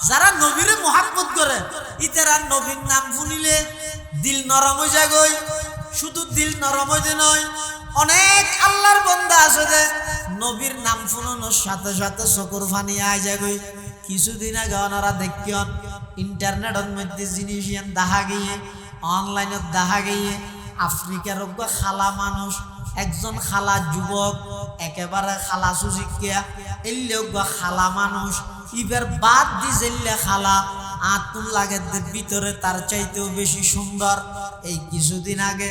যারা নবীরে মহাব্বত করে ইতারা নবীর নাম শুনিলে দিল নরম হয়ে যায় গই। শুধু দিল নরম হইতে নয়, অনেক আল্লাহর বান্দা আছে যে নবীর নাম শুনানোর সাথে সাথে চকুর পানি আয় যায় গই। কিছুদিন আগে ওনারা দেখিয়ন ইন্টারনেটের মধ্যে জিনিস দেখা গিয়ে, অনলাইনত দেখা গিয়ে আফ্রিকার খালা মানুষ, একজন খালা যুবক, একেবারে খালা সুশিক্ষা এলে খালা মানুষ ইবার বাদ দি জেললে খালা আতুন লাগে ভিতরে তার চাইতেও বেশি সুন্দর। এই কিছুদিন আগে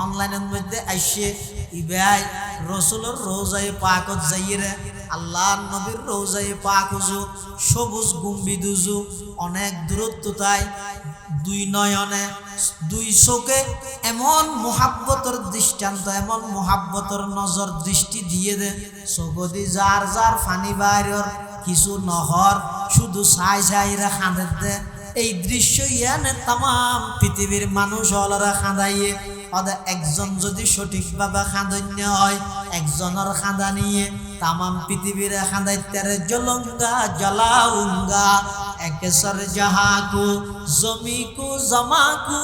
অনলাইনের মধ্যে আসছে ইবাই রসুলের রোজায় পাকত যাইরে, আল্লাহ নবীর রোজায় পাক হুজু সবুজ গুম্বিদ হুজু অনেক দূরত্ব, তাই দুই নয়নে দুই চোখে এমন মোহাব্বতের দৃষ্টান্ত, এমন মোহাব্বতের নজর দৃষ্টি দিয়ে দে চোখদি যার যার ফানি বাইরের কিছু নহর শুধু চাই চাইরা খাঁদের দে। এই দৃশ্য ইয়ানে তাম পৃথিবীর মানুষ হলরা খাঁদাইয়ে ওদের একজন যদি সঠিকভাবে খাঁদন্য হয়, একজনের খাঁদা নিয়ে তাম পৃথিবীর খাঁদাইতে জলঙ্গা জলাউঙ্গা একেসর জাহাকু জমিকু জমাকু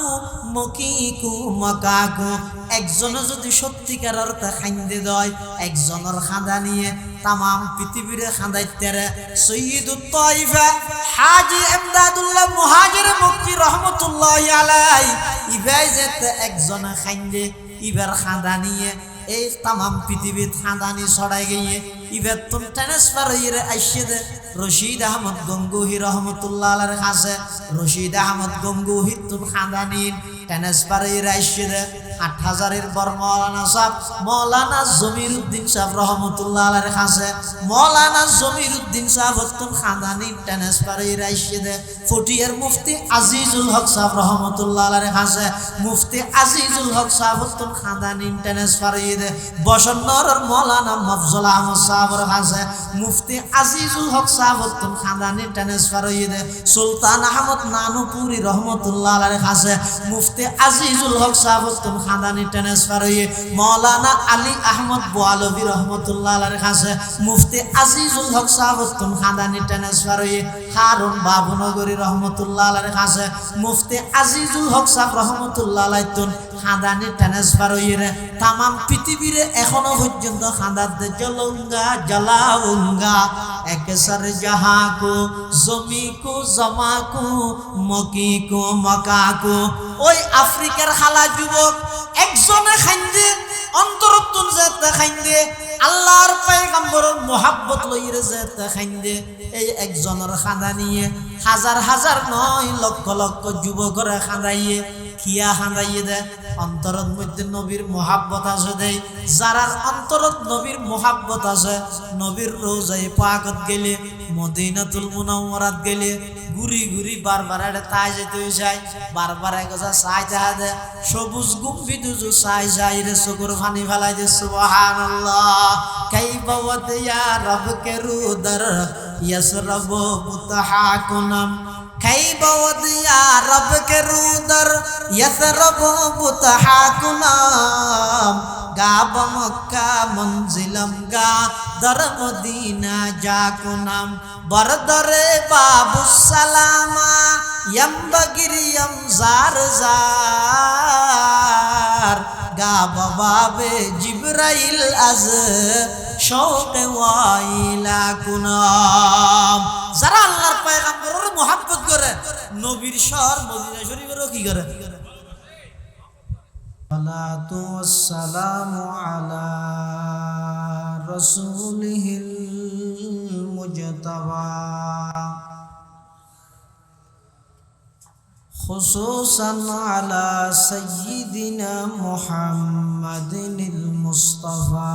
মকিকু মকাকু। একজনে যদি সত্যিকার অর্থে খাইন্দে দেয়, একজনের খাঁদা নিয়ে তাম পৃথিবীর খাঁদাইতে সৈয়দুত তাইফা হাজী ইমদাদুল্লাহ মুহাজির মক্কি রহমতুল্লাহি আলাইহি ইবাই যেতে একজনে খাইন্দে ইবার খাঁদা নিয়ে এই তাম পৃথিবীর খাঁদানি ছড়াই গিয়ে ইবার তুম ট্রান্সফার হইরে আইসে দে রশিদ আহমদ গঙ্গোহী রহমতুল্লাহ আলাইহির কাছে। রশিদ আহমদ গঙ্গোহী তুম খাঁদানি ট্রান্সফার হইরে আইসে দে ৮০০০-এর বর মৌলানা সাহেব মৌলানা জমিরুদ্দিন সাহেব রহমতুল্লাহ আলাইহির কাছে। মৌলানা জমিরুদ্দিন সাহেব তুম খাঁদানি ট্রান্সফার হইরে আইসে দে ফটিয়ার মুফতি আজিজুল হক সাহেব রহমতুল্লাহ আলাইহির কাছে। মুফতি আজিজুল হক সাহেব তুম খাঁদানি ট্রান্সফার হইরে বসন্নর মৌলানা মফজল আহমদ সাহেবের কাছে। মুফতি আজিজুল হক সাহেব তুম খাঁদানি ট্রান্সফার হইরে সুলতান আহমদ নানুপুরি রহমতুল্লাহ আলাইহির কাছে। মুফতি আজিজুল হক সাহেব তুম খাঁদানি ট্রান্সফার হইয়ে মৌলানা আলী আহমদ বোয়ালবী রহমতুল্লাহ আলাইহির কাছে। মুফতি আজিজুল হক সাহেব তুম খাঁদানি ট্রান্সফার হইয়ে হারুন বাবুনগরী রহমতুল্লাহ আলাইহির কাছে। মুফতি আজিজুল হক সাহেব রহমতুল্লাহ আলাইহি তুম খাঁদানি ট্রান্সফার হইয়ে তাম পৃথিবীরে এখনো পর্যন্ত খাঁদার দে জলঙ্গা জলাউঙ্গা একেসর জাহাকু জমিকু জমাকু মকিকু মকাকু। ওই আফ্রিকার খালা যুবক একজনে খাইন্দে অন্তরত্তুন যেতে খাইন্দে আল্লাহর পয়গম্বরের মোহাব্বত লইরে যেতে খাইন্দে এই একজনের খাঁদা নিয়ে হাজার হাজার নয় লক্ষ লক্ষ যুবকরা খাঁদাইয়ে কিয়া খাঁদাইয়ে দে অন্তরের মধ্যে নবীর মোহাব্বত আছে দেয়। যারার অন্তরত নবীর মোহাব্বত আছে নবীর রোজায় পাকত গেলে মদিনাতুল মুনাওয়ারাত গেলে ঘুরি ঘুরি বারবার এটা তাই যেতে চাই, বারবার একজা চাই চাহা দে সবুজ গুম্বিদ হুজু চাই চাই রে চকুর পানি ফেলাই দে সুবহানাল্লাহ। কাইফা ওয়াদিয়া রবকে রুদার ইয়াসরাবু মুতাহাকুনাম কাইফা ওয়াদিয়া রবকে রুদার ইয়াসরাবু মুতাহাকুনাম গাব মক্কা মঞ্জিলম গা দর মদিনা জাকুনাম বরদরে বাবু সালামা यम्बगिरियम जार जार गा बाबे जिब्राइल अज शौक वाइला कुनाम। যারা আল্লাহর পয়গম্বরের মুহাব্বত করে নবীর শহর মদিনা শরীফেরও কি করে সালাতু ওয়াসসালামু আলা রাসূলিহিল মুজতাবা খুসুসান আলা সাইয়্যিদিনা মুহাম্মাদিনিল মুস্তাফা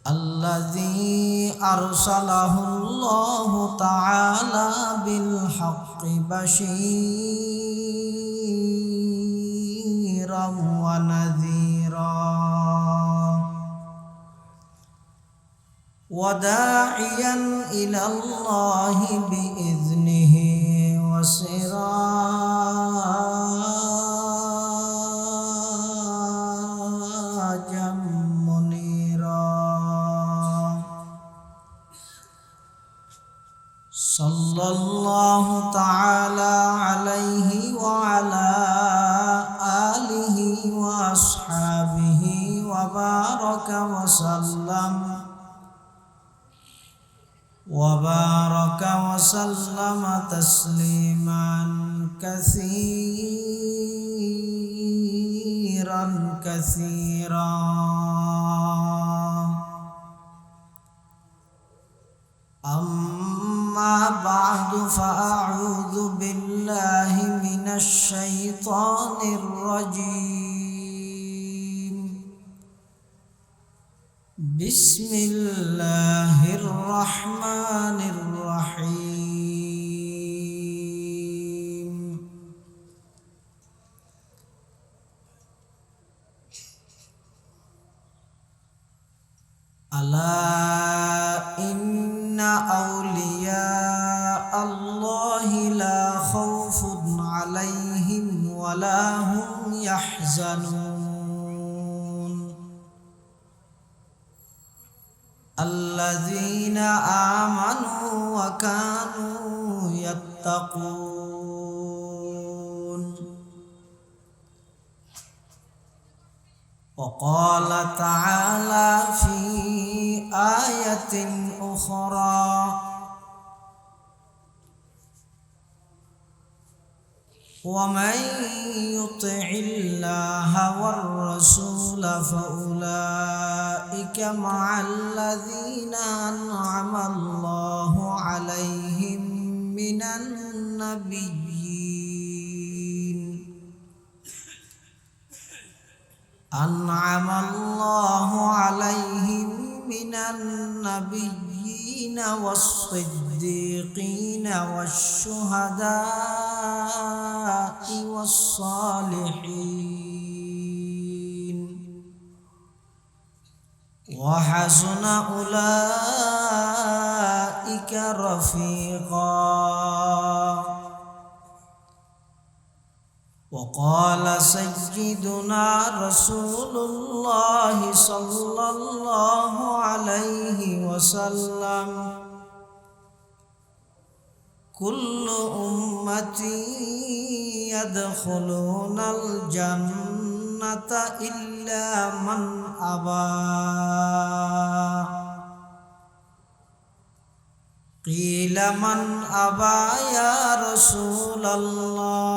الذي أرسله الله تعالى بالحق بشيرا ونذيرا وداعيا إلى الله بإذنه وسراجا منيرا সাল্লাল্লাহু তাআলা আলাইহি ওয়া আলা আলিহি ওয়া আসহাবিহি ওয়া বারাকা ওয়া সাল্লাম وبارك وسلم تسليما كثيرا كثيرا أما بعد فأعوذ بالله من الشيطان الرجيم بسم الله الرحمن الرحيم ألا إن أولياء الله لا خوف عليهم ولا هم يحزنون الذين آمنوا وكانوا يتقون وقال تعالى في آية أخرى ومن يطع الله والرسول فأولئك مع الذين أنعم الله عليهم من النبيين والصديقين والشهداء والصالحين وحسن أولئك رفيقا وقال سيدنا رسول الله صلى الله عليه وسلم كل أمتي يدخلون الجنة إلا من أبى قيل من أبى يا رسول الله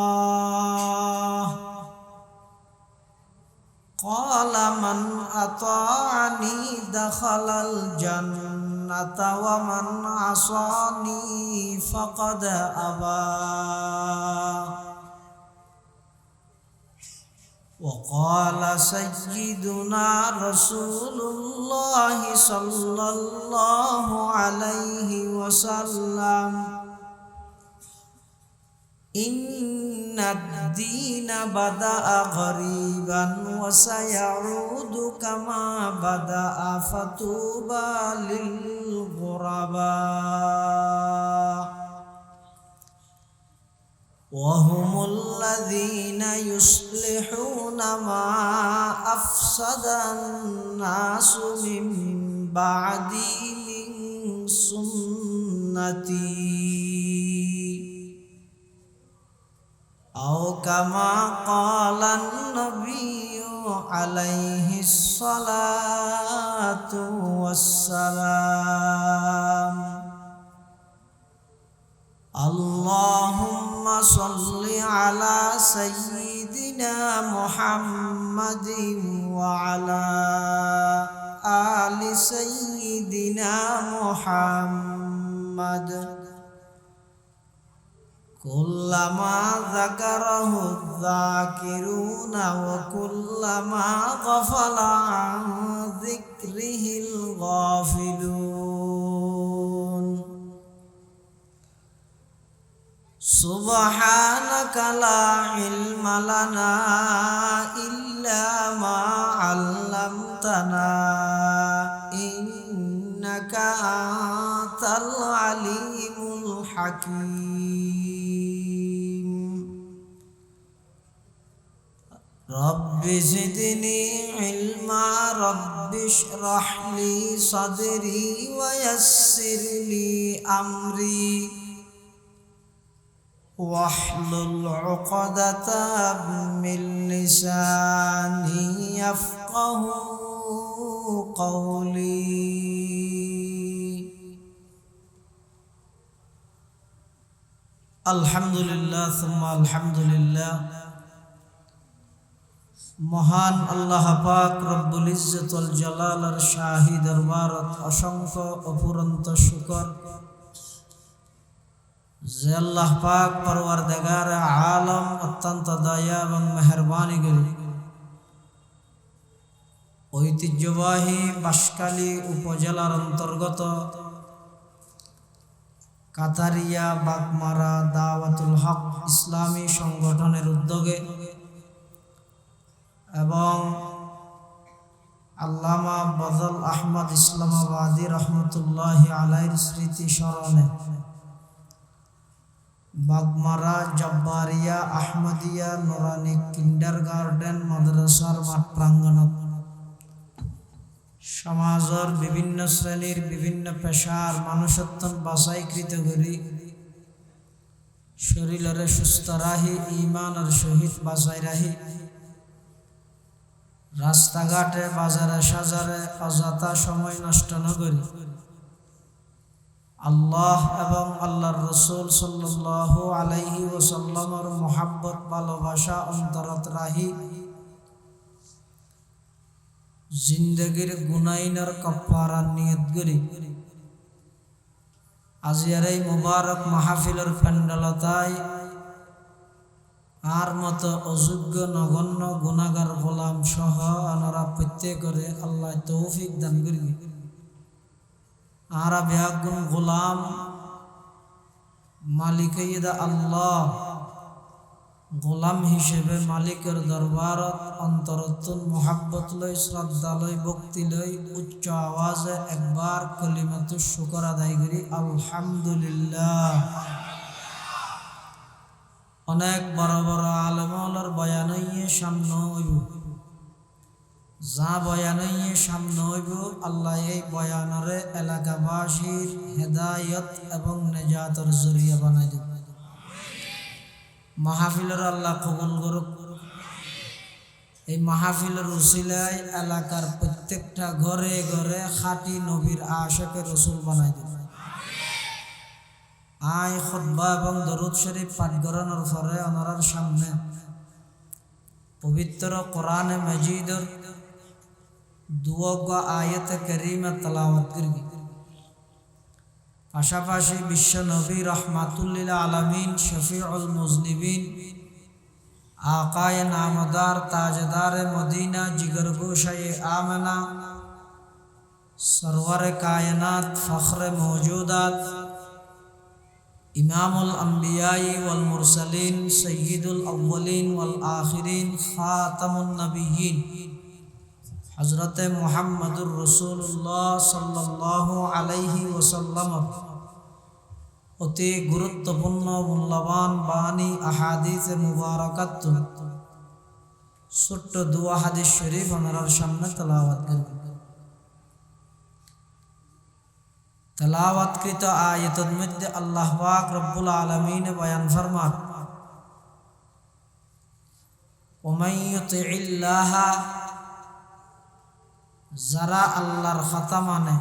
قال من أطاعني دخل الجنة ومن عصاني فقد أبى وقال سيدنا رسول الله صلى الله عليه وسلم إن الدين بدأ غريبا وسيعود كما بدأ فطوبى للغرباء وهم الذين يصلحون ما أفسد الناس من بعدي من سنتي أو كما قال النبي عليه الصلاة والسلام اللهم صل على سيدنا محمد وعلى آل سيدنا محمد كلما ذكره الذاكرون وكلما غفل عن ذكره الغافلون سبحانك لا علم لنا إلا ما علمتنا إنك أنت العليم الحكيم رب زدني علما رب اشرح لي صدري ويسر لي أمري واحلل عقدة من لساني يفقه قولي الحمد لله ثم الحمد لله মহান আল্লাহ পাক রব্বুল ইজ্জত ওয়াল জালালের শাহী দরবারত অসংখ্য অপুরন্ত শুকর যে আল্লাহ পাক পরওয়ারদিগার আলম অত্যন্ত দয়া এবং মেহেরবানি করে ঐতিহ্যবাহী বাঁশখালী উপজেলার অন্তর্গত কাতারিয়া বাগমারা দাওয়াতুল হক ইসলামী সংগঠনের উদ্যোগে এবং আল্লামা বদল আহমদ ইসলামাবাদী রহমতুল্লাহি আলাইহির স্মৃতি স্মরণে বাগমারা জব্বারিয়া আহমদিয়া নুরানি কিন্ডারগার্টেন মাদ্রাসার মাঠ প্রাঙ্গণত সমাজের বিভিন্ন শ্রেণীর বিভিন্ন পেশার মানুষত্বন বাছাইকৃত করি শরীরে সুস্থ রাহি ইমানের সহিত বাঁচাই রাহি রাস্তাঘাটে বাজারে সাজারে অযথা সময় নষ্ট ন করি আল্লাহ এবং আল্লাহর রসুল সাল্লাল্লাহু আলাইহি ওয়াসাল্লামের মোহাব্বত ভালোবাসা অন্তরত রাহি জিন্দগির গুনাইনের কাফারার নিয়ত করি আজিয়ার এই মুবারক মাহফিলের প্যান্ডেলতায় আর মতো অযোগ্য নগণ্য গুনাহগার গোলাম সহ আনারা প্রত্যেক করে আল্লাহ তৌফিক দান করি আরা বেয়াগুন গোলাম মালিক আল্লাহ গোলাম হিসেবে মালিকের দরবারত অন্তরতুন মোহাব্বত লই শ্রদ্ধা লই ভক্তি লই উচ্চ আওয়াজে একবার কলিমাতু শুকর আদায় করি আলহামদুলিল্লাহ। অনেক বড় বড় আলেমর বয়ান হইয়ে সামনে হইব যা বয়ান হইয়ে সামনে হইব আল্লাহ এই বয়ানরে এলাকাবাসীর হেদায়ত এবং নেজাতর জরিয়া বানাই দেব। মাহফিলের আল্লাহ কবুল করুক। এই মাহফিলের উসিলায় এলাকার প্রত্যেকটা ঘরে ঘরে খাঁটি নবীর আশিকে রসুল বানাই দেব। আয় খুতবা এবং দরুদ শরীফ পাঠ করানোর পরে ওনার সামনে পবিত্র কোরআনে মজিদের দুয়া আয়াত কারীমা তেলাওয়াত করবি। পাশাপাশি বিশ্ব নবী রহমাতুল্লিল আলামিন শফিউল মুজনিবিন আকায়ে নামদার তাজদারে মদিনা জিগরগোশায়ে আমেনা সরওয়ারে কায়নাত ফখরে মওজুদাত ইমামুল আম্বিয়াই ওয়াল মুরসালিন সৈয়দুল আউয়ালিন ওয়াল আখিরিন খাতামুন নবিয়্যিন হযরতে মুহাম্মদুর রাসূলুল্লাহ সাল্লাল্লাহু আলাইহি ওয়াসাল্লাম অতি গুরুত্বপূর্ণ মূল্যবান বাণী আহাদিসে মুবারাকাত ছোট্ট দুয়া হাদিস শরীফ আমার সামনে তেলাওয়াত করবেন। তেলাওয়াতকৃত আয়াতের মধ্যে আল্লাহ পাক রব্বুল আলামিন বয়ান ফরমান ওমান ইউতিইল্লাহ যারা আল্লাহর কথা মানে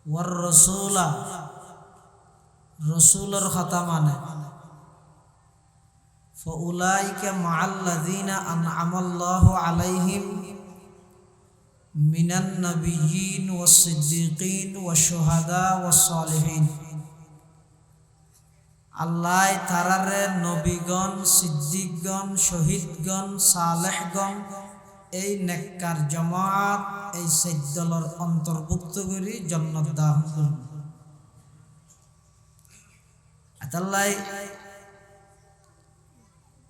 ওয়ার রাসূলা রাসূলের কথা মানে ফাউলাইকা মাআল্লাযিনা আন'আমাল্লাহু আলাইহিম মিনান নাবিয়্যিন ওয়াস সিদ্দিকিন ওয়াশ শুহাদা ওয়াস সালিহিন। আল্লাহ তারারে নবীগণ সিদ্দিকগণ শহীদগণ সালেহগণ এই নেককার জামাত এই সাইদ্দলের অন্তর্ভুক্ত করি জান্নাত দান করুন। আল্লাহ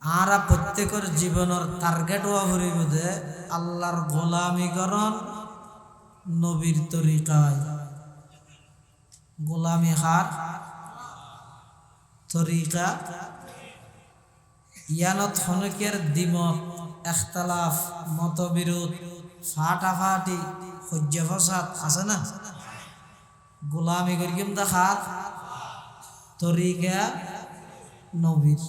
আরা প্রত্যেকের জীবনের টার্গেট হওয়া হরিব দে আল্লাহর গোলামীকরণ নবীর তরিকায় গোলামী হার তরিকা ইয়ানত হনকের দ্বিমত এখতলাফ মতবিরোধ ফাটাফাটি হজ্জা ফসাদ আছে না গোলামি করিম দেখার তরিকা নবীর।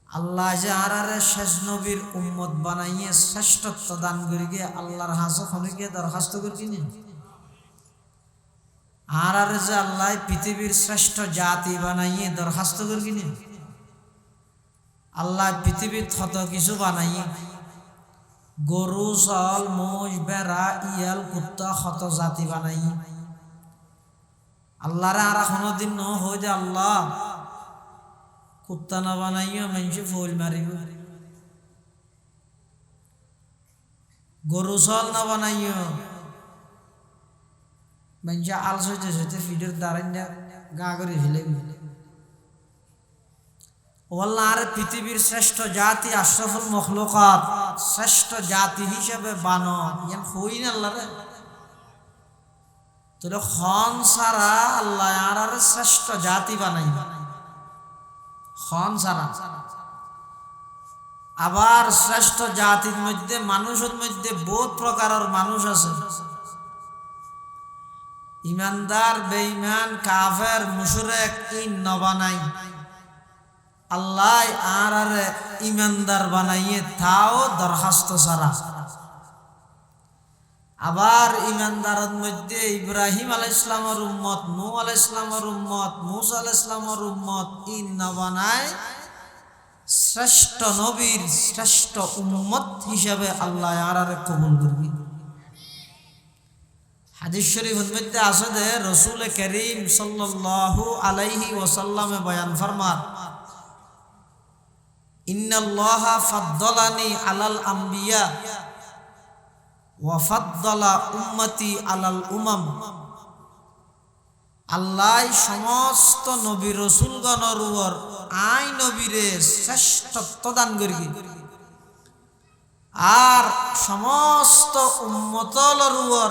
আল্লাহ যে আরারে শেষ নবীর উম্মত বানাইয়ে শ্রেষ্ঠত্ব দান করি গিয়ে আল্লাহর হাসো খনিকে দরখাস্ত করি কিনে আরারে যে আল্লাহ পৃথিবীর শ্রেষ্ঠ জাতি বানাইয়ে দরখাস্ত করি কিনে আল্লাহ পৃথিবীর থত কিছু বানাইয়ে গরু ছাগল মোষ বেড়া ইয়াল কুত্তা ক্ষত জাতি বানাইয়ে আল্লাহরে আর কোনোদিন ন হয়ে যে আল্লাহ কুত্তা না বানাইও মানুষে ফুল মারিব, গরু ছাগল না বানাইও মানুষে আলস হইতে হইতে ফিডের দ্বারাই গা করে ফেলে। আল্লাহ আর পৃথিবীর শ্রেষ্ঠ জাতি আশরাফুল মখলুকাত শ্রেষ্ঠ জাতি হিসেবে বানো ইয়ান হই না আল্লাহ রে। তোর খন সারা আল্লাহ আর শ্রেষ্ঠ জাতি বানাই খন সারা। আবার শ্রেষ্ঠ জাতির মধ্যে মানুষের মধ্যে বহুত প্রকারের মানুষ আছে, ইমানদার বেঈমান কাফের মুশরিক ইন ন বানাই আল্লাহ আর ইমানদার বানাইয়ে তাও দরখাস্ত সারা। আবার ইমানদারের মধ্যে ইব্রাহিম আলাইহিস সালামের উম্মত, নূহ আলাইহিস সালামের উম্মত, মূসা আলাইহিস সালামের উম্মত ইন না বানায় শ্রেষ্ঠ নবীর শ্রেষ্ঠ উম্মত হিসাবে আল্লাহ আরারে কবুল করবি। হাদিস শরীফের মধ্যে আছে যে রাসূল করিম সাল্লাল্লাহু আলাইহি ওয়াসাল্লামে বয়ান ফরমান ইন্নাল্লাহা ফাদ্দালানি আলাল আম্বিয়া ওয়া ফাদ্দালা উম্মতি আলাল উমাম। আল্লাহ সমস্ত নবী রাসূলগণের উপর আই নবীরে শ্রেষ্ঠত্ব দান করি আর সমস্ত উম্মতর উপর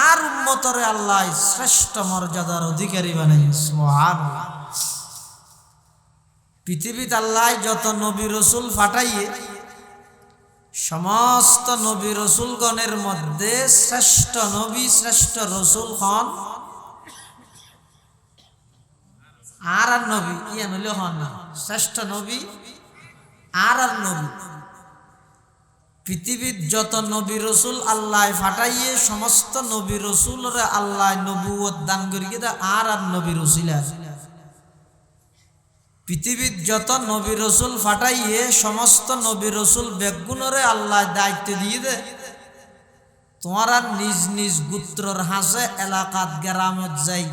আর উম্মতরে আল্লাহ শ্রেষ্ঠ মর্যাদার অধিকারী বানাই। সুবহানাল্লাহ। পৃথিবীতে আল্লাহ যত নবী রাসূল পাঠাইয়ে সমস্ত নবী রাসূলগণের মধ্যে শ্রেষ্ঠ নবী শ্রেষ্ঠ রাসূল হন আর নবী ইয়ান হইলে হন না শ্রেষ্ঠ নবী আর নবী। পৃথিবীর যত নবী রাসূল আল্লাহ পাঠাইয়ে সমস্ত নবী রাসূলরে আল্লাহ নবুয়ত দান করিয়ে দা আর নবী রাসূল। পৃথিবীর যত নবী রাসূল পাঠাইয়ে সমস্ত নবী রাসূল বেগুনরে আল্লাহ দায়িত্ব দিয়ে দে তোমারা নিজ নিজ গোত্রর হাসে এলাকাত গ্রামত যাই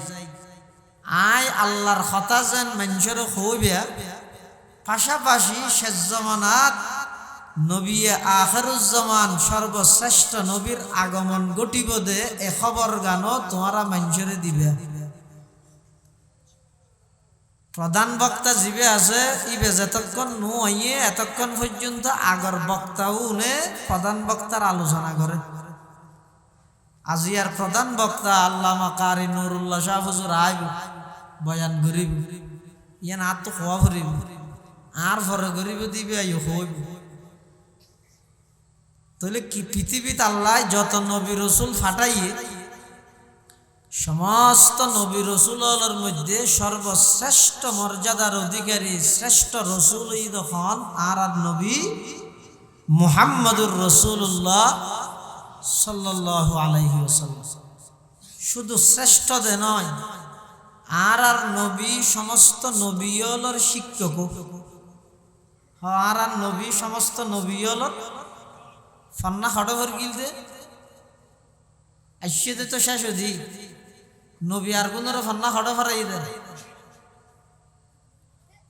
আয় আল্লাহর কথা যেন মানুষের হইবে। পাশাপাশি শেষ জামানাত নবী আখিরুজ্জামান সর্বশ্রেষ্ঠ নবীর আগমন ঘটিব দে এ খবর গানো তোমারা মানুষের দিবে। প্রধান বক্তা জিবে আছে ইবে যতক্ষণ নু হইয়ে এতক্ষণ পর্যন্ত আগর বক্তাও উনি প্রধান বক্তার আলোচনা করে। আজিয়ার প্রধান বক্তা আল্লামা কারি নুরুল্লাহ শাহ হুজুর আইব বয়ান গরিব ইয়ান আর তো খোয়া ভরিব আর ভরে গরিব দিবে আইও হইব। তাহলে কি পৃথিবীতে আল্লাহ যত নবী রাসূল ফাটাইয়ে সমস্ত নবী রাসূলের মধ্যে সর্বশ্রেষ্ঠ মর্যাদার অধিকারী শ্রেষ্ঠ রাসূল হন আর নবী মুহাম্মদুর রাসূলুল্লাহ সাল্লাল্লাহু আলাইহি ওয়াসাল্লাম। শুধু শ্রেষ্ঠ দে নয় আর নবী সমস্ত নবীর শিক্ষক আর নবী সমস্ত নবীর ফান্না হটভর গিলতে আসছে তো শেষ হদি নবী আর কোন ফান্না হট ফরাই দে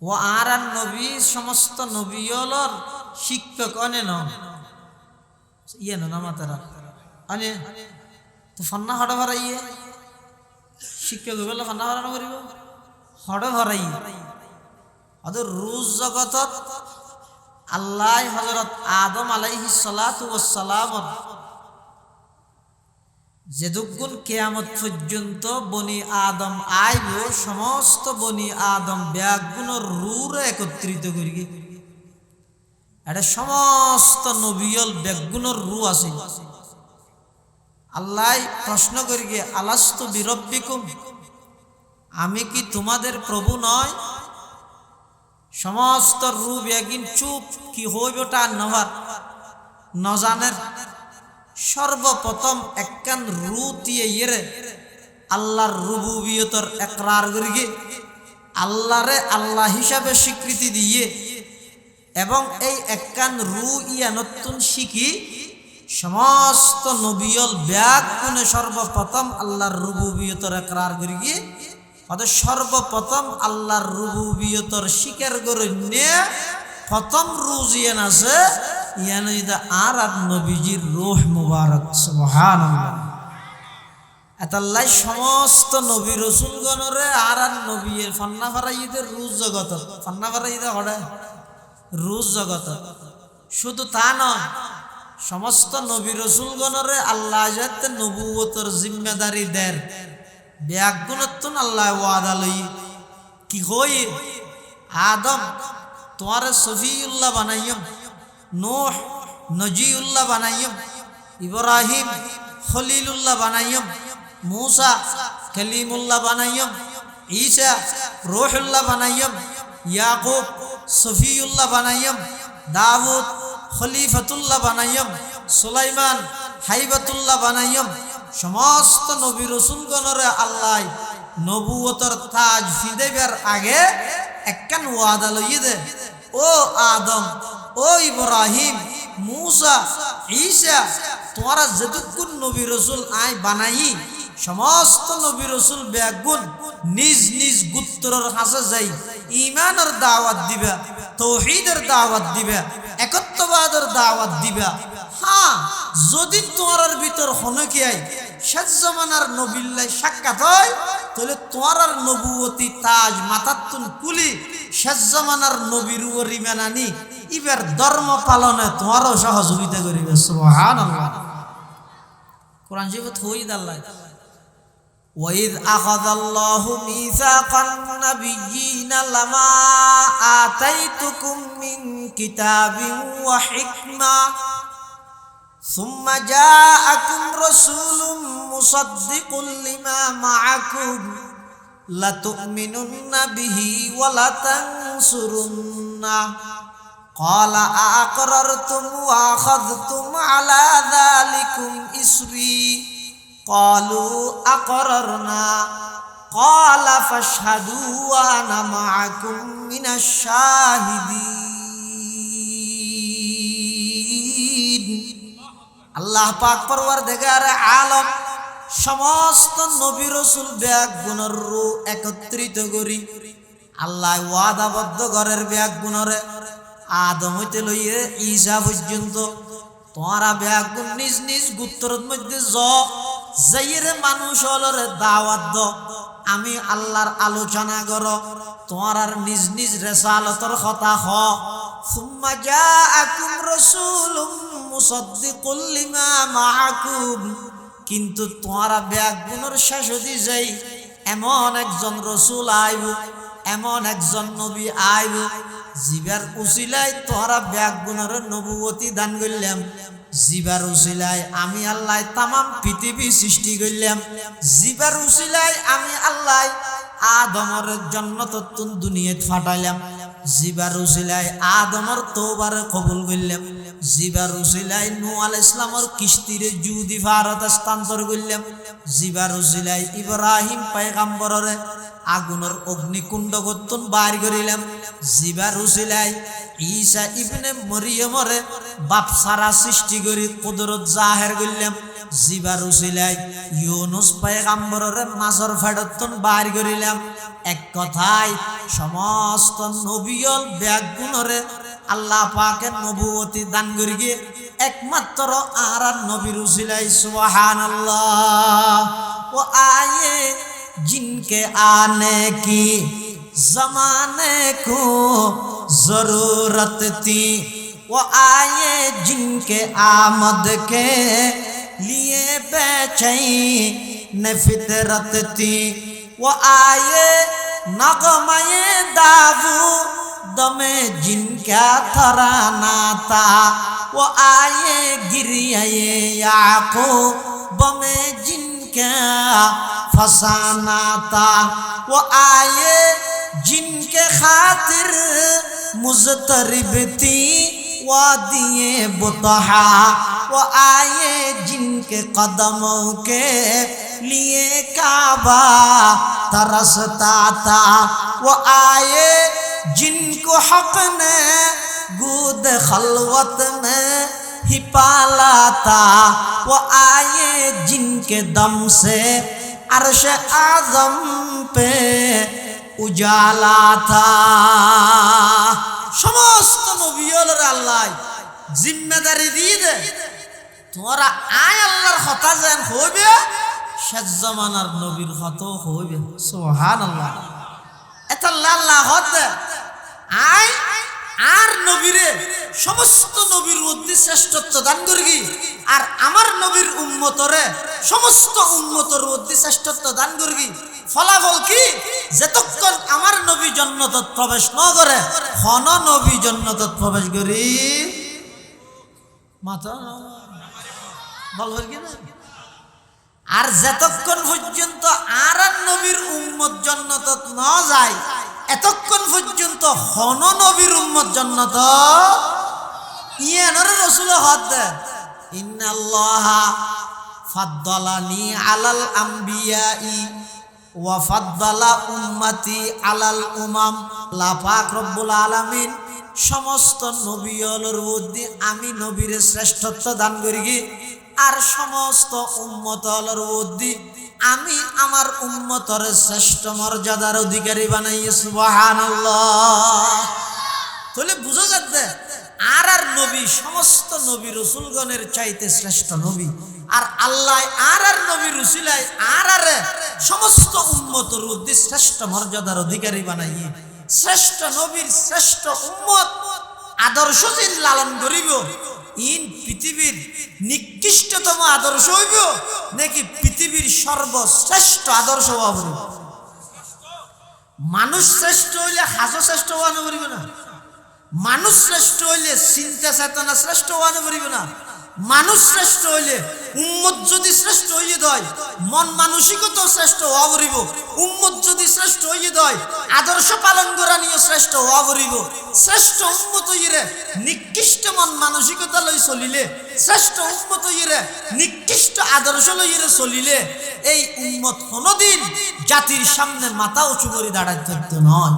ও আর নবী সমস্ত নবীর শিক্ষক অনে ন ইয়ে না মাতারা অনে তো ফান্না হট ফরাইয়ে শিক্ষক বলে ফান্না ফরানো করিব হট ফরাই অত রুজ জগতত আল্লাহ হযরত আদম আলাইহিস সালাতু ওয়াস সালাম যেদুগুণ কিয়ামত পর্যন্ত বনি আদম আইব সমস্ত বনি আদম ব্যাগুণর রূরে একত্রিত করি এটা সমস্ত নবীল ব্যাগুণর রু আছে। আল্লাহ প্রশ্ন করি আলাস্তু বিরব্বিকুম আমি কি তোমাদের প্রভু নয়? সমস্ত রূপ একদিন চুপ, কি হইবটা নভার নজানের। সর্বপ্রথম একখান রু দিয়ে ইয়েরে আল্লাহর রুবুবিয়তর একরার করিগে আল্লাহরে আল্লাহ হিসাবে স্বীকৃতি দিয়ে এবং এই একখান রু ইয়া নতুন শিখি সমস্ত নবিয়ল ব্যাগ কোনে সর্বপ্রথম আল্লাহর রুবুবিয়তর একরার করিগে অর্থাৎ সর্বপ্রথম আল্লাহর রুবুবিয়তর স্বীকার করে নিয়ে প্রথম রুজ ইয়ান আছে ইয়ান আর নবীজির রূহ মুবারক সুবহানাল্লাহ। এতাল্লাই সমস্ত নবী রসুলগণরে আর নবীর ফান্না ফারাইদের রুজ জগত ফান্না ফারাইদে হড়ে রুজ জগত। শুধু তা নয়, সমস্ত নবী রসুলগণরে আল্লাহ যাতে নবুয়তর জিম্মেদারি দেন ব্যাগুণত্বন আল্লাহ ওয়াদা লই কি হই আদম তোমারে সফিউল্লাহ বানাইম, নূহ নজিউল্লাহ বানাইম, ইব্রাহিম খলিলুল্লাহ বানাইম, मूसा कलीमुल्लाह बनायम, ईसा रूहुल्लाह बनायम, याकूब सफीउल्लाह बनायम, दाऊद खलीफतुल्लाह बनायम, सुलाइमान हाइबतुल्लाह बनायम। समस्त नबी रसूलगणरे आल्लाह नबुवतर ताज फिदेबर आगे एकखान ওয়াদা লইয়ে দে, ও আদম ও ইব্রাহিম मूसा ঈসা তোমরা যতক্ষণ নবী রসুল আই বানাই সমস্ত নবী রসুল ব্যাগুন নিজ নিজ গোত্রের কাছে যাই ঈমানের দাওয়াত দিবা, তাওহীদের দাওয়াত দিবা, একত্ববাদের দাওয়াত দিবা। হ্যাঁ, যদি তোমার ভিতর হনকি আই শেষ জামানার নবীল্লাই সাক্ষাৎ হয় তাহলে তোমার নবুয়তি তাজ মাথাতুন কুলি শেষ জামানার নবীর উপর ঈমান আনি ইবার ধর্ম পালনে তোমারও সহযোগিতা করিবে। সুবহানাল্লাহ। কোরআন শরীফত হইদ আল্লাহ ওয়াইদ আখাযাল্লাহু মিসাকান নাবিয়্যিনা লামা আতাইতুকুম মিন কিতাবিন ওয়া হিকমা সুম্মা জাআকুম রাসূলুম মুসাদ্দিকুল লিমা মাআকুম লাতু'মিনুন্না বিহি ওয়া লাতানসুরুন্না قال أأقررتم وأخذتم على ذلكم إصري قالوا أقررنا قال فاشهدوا وأنا معكم من الشاهدين। আল্লাহ পাক পরওয়ারদিগার আলম সমস্ত নবী রাসূল ব্যাগ গুণর রু একত্রিত করি আল্লাহ ওয়াদাবদ্ধ ঘরের ব্যাগ গুণরে আদম হইতে লইয়ে ঈসা পর্যন্ত তোমরা ব্যাগুন নিজ নিজ গোত্রের মধ্যে যাইরে মানুষ হলরে দাওয়াত দ, আমি আল্লাহর আলোচনা কর, তোমার নিজ নিজ রিসালাতের কথা হ। সুম্মা জাআকুম রাসূলুম মুসাদ্দিকুল লিমা মাআকুম, কিন্তু তোমরা ব্যাগুনের শেষ হতে যাই এমন একজন রাসূল আইব, এমন একজন নবী আইব জিবার উসিলায় তোরা ব্যাগুনের নবুয়তি দান করলাম, জিবার উসিলায় আমি আল্লাহ তামাম পৃথিবী সৃষ্টি করলাম, জিবার উসিলায় আমি আল্লাহ আদমর জান্নাতুন দুনিয়াত ফাটাইলাম, জিবার উসিলায় আদমর তওবার কবুল করলাম, জিবার উসিলায় নূহ আলাইহিস সালামর কিস্তিরে জুদি ভারত স্থানান্তর করলাম, জিবার উসিলায় ইব্রাহিম পয়গম্বরের আগুনের অগ্নিকুণ্ড গত্তন বার করিলাম, জিবার উসিলায় ঈসা ইবনে মরিয়মরে বাপ সারা সৃষ্টি করি কুদরত জাহের করলাম, জিবার উসিলায় ইউনুস পয়গম্বরের মাছর ফেডতন বার করিলাম। এক কথায় সমস্ত নবিয়ল ব্যাগুনরে আল্লাহ পাকের নবুয়তি দান করিগে একমাত্র আর নবীর উসিলায়। সুবহানাল্লাহ। ও আয়ে जिनके आने की जमाने को जरूरत थी, वो आए जिनके आमद के लिए बेचैन फितरत थी, वो आए नगमे दावू दमे जिनका तराना था, वो आए गिरिए याकूब में जिनका फसाना था वो आए जिनके खातिर मुज़तरिब थी वादिए बुतहा वो आए जिनके कदमों के लिए काबा तरसता था वो आए जिनको हक ने गूद खलवत में ही पाला था वो आए जिनके दम से अर्श आज़म पे उजाला था। समस्त नबीर अल्लाह जिम्मेदारी दी दे तुम्हारा आय अल्लाहर কথা যেন হবে শেষ জামানার নবীর কথা হবে। সুবহানাল্লাহ। এটা আল্লাহ হতে আয় আর নবীরে সমস্ত নবীর মধ্যে শ্রেষ্ঠত্ব দান করগি আর আমার নবীর উম্মতরে সমস্ত উম্মতের মধ্যে শ্রেষ্ঠত্ব দান করগি। ফলাফল কি যতক্ষণ আমার নবী জান্নাতত প্রবেশ না করে কোন নবী জান্নাতত প্রবেশ করি মাথা বলবে কি না। আর যতক্ষণ পর্যন্ত আর নবীর উম্মত জান্নাতত না যায় এতক্ষণ পর্যন্ত কোন নবীর উম্মত জান্নাত ইয়ানরে রাসূল হদ ইন্নাল্লাহা ফাদ্দালানি আলাল আম্বিয়াই ওয়া ফাদ্দালা উম্মতি আলাল উমাম। আল্লাহ পাক রব্বুল আলামিন সমস্ত নবীদের মধ্যে আমি নবীর শ্রেষ্ঠত্ব দান করি আর সমস্ত উম্মতের মধ্যে আমি আমার উম্মতের শ্রেষ্ঠ মর্যাদার অধিকারী বানাইছি। সুবহানাল্লাহ। তাহলে বুঝা যাচ্ছে আর নবী সমস্ত নবী রাসূলগণের চাইতে শ্রেষ্ঠ নবী আর আল্লাহ আর নবী রাসূলাই আর সমস্ত উম্মতের মধ্যে শ্রেষ্ঠ মর্যাদার অধিকারী বানাইয়ে শ্রেষ্ঠ নবীর শ্রেষ্ঠ উম্মত আদর্শ যিন লালন করিব ইন পৃথিবীর নিকৃষ্টতম আদর্শ হইব নাকি পৃথিবীর সর্বশ্রেষ্ঠ আদর্শ হইব। মানুষ শ্রেষ্ঠ হইলে হাজো শ্রেষ্ঠ হওয়ানো পারিব না, মানুষ শ্রেষ্ঠ হইলে চিন্তা চেতনা শ্রেষ্ঠ হওয়ানো পারিব না, মানুষ শ্রেষ্ঠ হইলে উম্মত যদি শ্রেষ্ঠ হইয়ে দেয় মন মানসিকতা শ্রেষ্ঠ হওয়া পারিব, উম্মত যদি শ্রেষ্ঠ হইয়ে দেয় আদর্শ পালন করা নিয়ে শ্রেষ্ঠ হওয়া পারিব। শ্রেষ্ঠ উম্মত হইরে নিকৃষ্ট মন মানসিকতা লই চলিলে, শ্রেষ্ঠ উম্মত হইরে নিকৃষ্ট আদর্শ লইরে চলিলে এই উম্মত কোনদিন জাতির সামনে মাথা উঁচু করে দাঁড়াতে থাকতো নয়।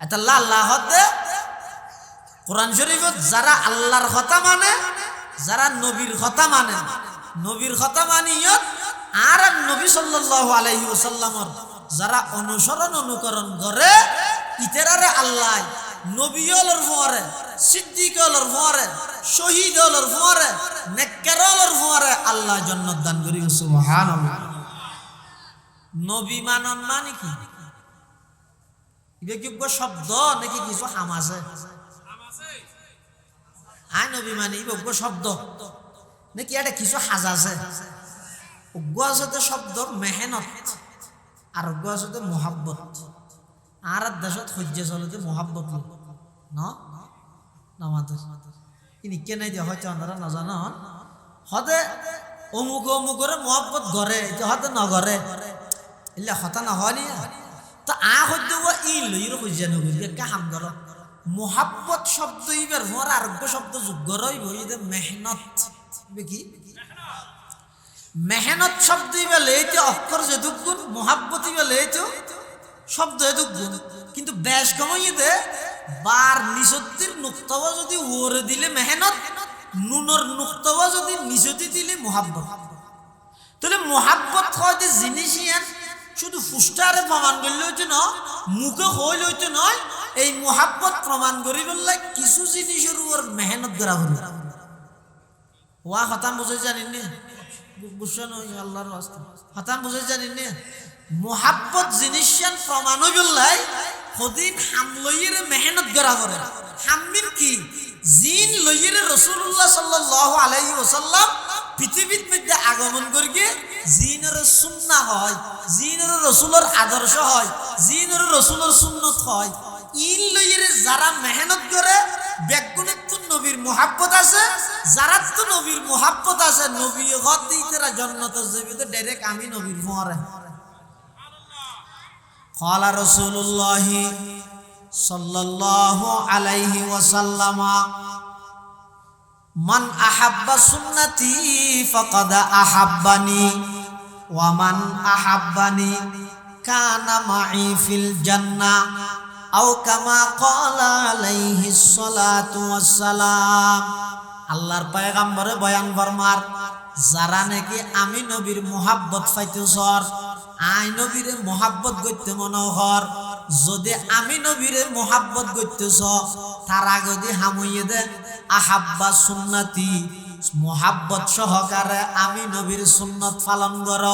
এটা আল্লাহ হতে কোরআন শরীফত যারা আল্লাহর কথা মানে, যারা নবীর কথা মানে, নবীর কথা মানিয়ত আর নবী সাল্লাল্লাহু আলাইহি ওয়াসাল্লামের যারা অনুসরণ অনুকরণ করে ইতেরারে আল্লাহ নবী হলর পরে, সিদ্দিক হলর পরে, শহীদ হলর পরে, নেককার হলর পরে আল্লাহ জান্নাত দান করি। সুবহানাল্লাহ। নবী মানন মানে কি? এটা কি শব্দ নাকি কিছু হাম আছে? আয় নবী মানে অজ্ঞ শব্দ নাকি এটা কিছু হাজা আছে? অজ্ঞ আছে শব্দ মেহনত আর অজ্ঞ আছে মোহাব্বত। আর দেশত সহ্য চলতে মোহাব্বত নামাদের ইনিকে নাই দিয়ে হয়তো আপনারা নাজানো হদে অমুক অমুকরে মোহাব্বত গড়ে হতে নগরে এলে হতা নহলি তো সদ্য ই লইর সহ্য নগরি কে হাম গর মোহাব্বত শব্দ ইবার হওয়ার আরোগ্য শব্দ যোগ্য রইব মেহনত কি মেহনত শব্দ ইবা লেইতে অক্ষর যে দুগুণ মোহাব্বত ইবা লেইতে শব্দ এ দুগুণ কিন্তু বেশ কমাইতে বার নিষত্তির নুক্তবা যদি ওরে দিলে মেহনত, নুনর নুক্তবা যদি নিষতি দিলে মোহাব্বত। তাহলে মোহাব্বত হয়তো জিনিস শুধু ফুষ্টারে প্রমাণ করলে হইতে ন মুখে হইলে হইতে নয়, এই মোহাব্বত প্রমাণ করি বললে কিছু জিনিসের উপর মেহনত করা হল। ওয়া হতাম বুঝে জানিনি বুঝছেন আল্লাহর রাস্তা হতাম বুঝে জানিনি মোহাব্বত জিনিস প্রমাণ হই বললে সদিন হাম লইয়ের মেহনত করা করে। হামিন কি জিন লইয়ের রাসূলুল্লাহ সাল্লাল্লাহু আলাইহি ওয়াসাল্লাম পৃথিবীর মধ্যে আগমন করিয়ে জিনের সুন্নাহ হয়, জিনের রাসূলের আদর্শ হয়, জিনের রাসূলের সুন্নত হয়। ইন লইয়ের যারা মেহনত করে বেগুনের নবীর মুহাব্বত আছে, যারা তো নবীর মুহাব্বত আছে নবী গত দিতেরা জান্নাত যাবে তো ডাইরেক্ট আমি নবীর ফরে। قال رسول الله صلى الله عليه وسلم من أحب سنتي فقد أحبني ومن أحبني كان معي في الجنة أو كما قال عليه الصلاة والسلام। আল্লাহর পয়গম্বরে বয়ান ফরমার, যারা নাকি আমি নবীর মুহাব্বত পাইতেছর, আই নবীরে মুহাব্বত করতে মনোহর, যদি আমি নবীরে মুহাব্বত করতেছ তারা যদি হামুইয়ে দে আহাব্বা সুন্নতি, মুহাব্বত সহকারে আমি নবীর সুন্নত পালন কর,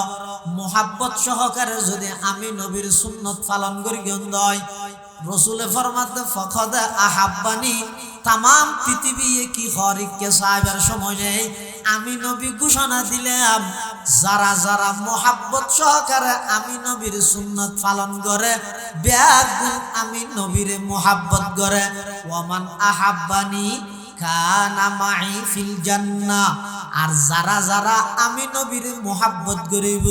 মুহাব্বত সহকারে যদি আমি নবীর সুন্নত পালন করি গন্ধয় রসুলে ফরমাতে ফখদ আহাব্বানি, তাম পৃথিবী কি হরিককে সাহেবের সময় নেই আমি নবী ঘোষণা দিলাম, যারা যারা মোহাব্বত সহকারে আমি নবীর সুন্নত পালন করে ব্যাগুণ আমি নবীর মোহাব্বত করে, ওয়ামান আহাব্বানি কানা মাই ফিল জান্নাহ, আর যারা যারা আমি নবীর মোহাব্বত করিব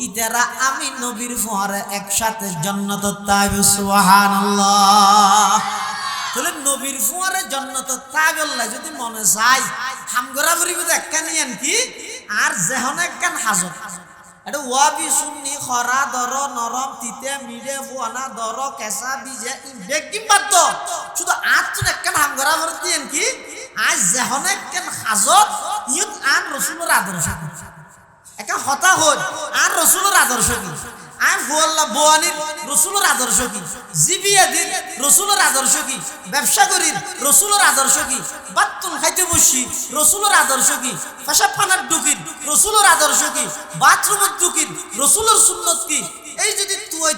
ইতারা আমি নবীর পরে একসাথে জান্নাতত তাইবে। সুবহানাল্লাহ। তাহলে নবীর পরে জান্নাতত তাইবে যদি মনে চাই হামগরা করিব একখানি কি আর যেহন একখান হাজত এটা ওয়াবি সুন্নি খরা দর নরম তিতে মিডে ফুয়ানা দর কেঁচা বিজে বেগিম বাদ শুধু আজ তুন একখান হামগরা করে দিয়েন কি আজ যেহন একখান হাজত ইয়ত আন রসুলের আদর্শ একটা হতা হল আর রসুলের আদর্শ কি আই ফুয়াল্লা বোয়ানির রসুলের আদর্শ কি, জিবিয়া দিন রসুলের আদর্শ কি, ব্যবসা করির রসুলের আদর্শ কি, বাত্তুন খাইতে বসি রসুলের আদর্শ কি, পেশাব খানার ঢুকির রসুলের আদর্শ কি, বাথরুমের ঢুকির রসুলের সুন্নত কি, এই যদি তুই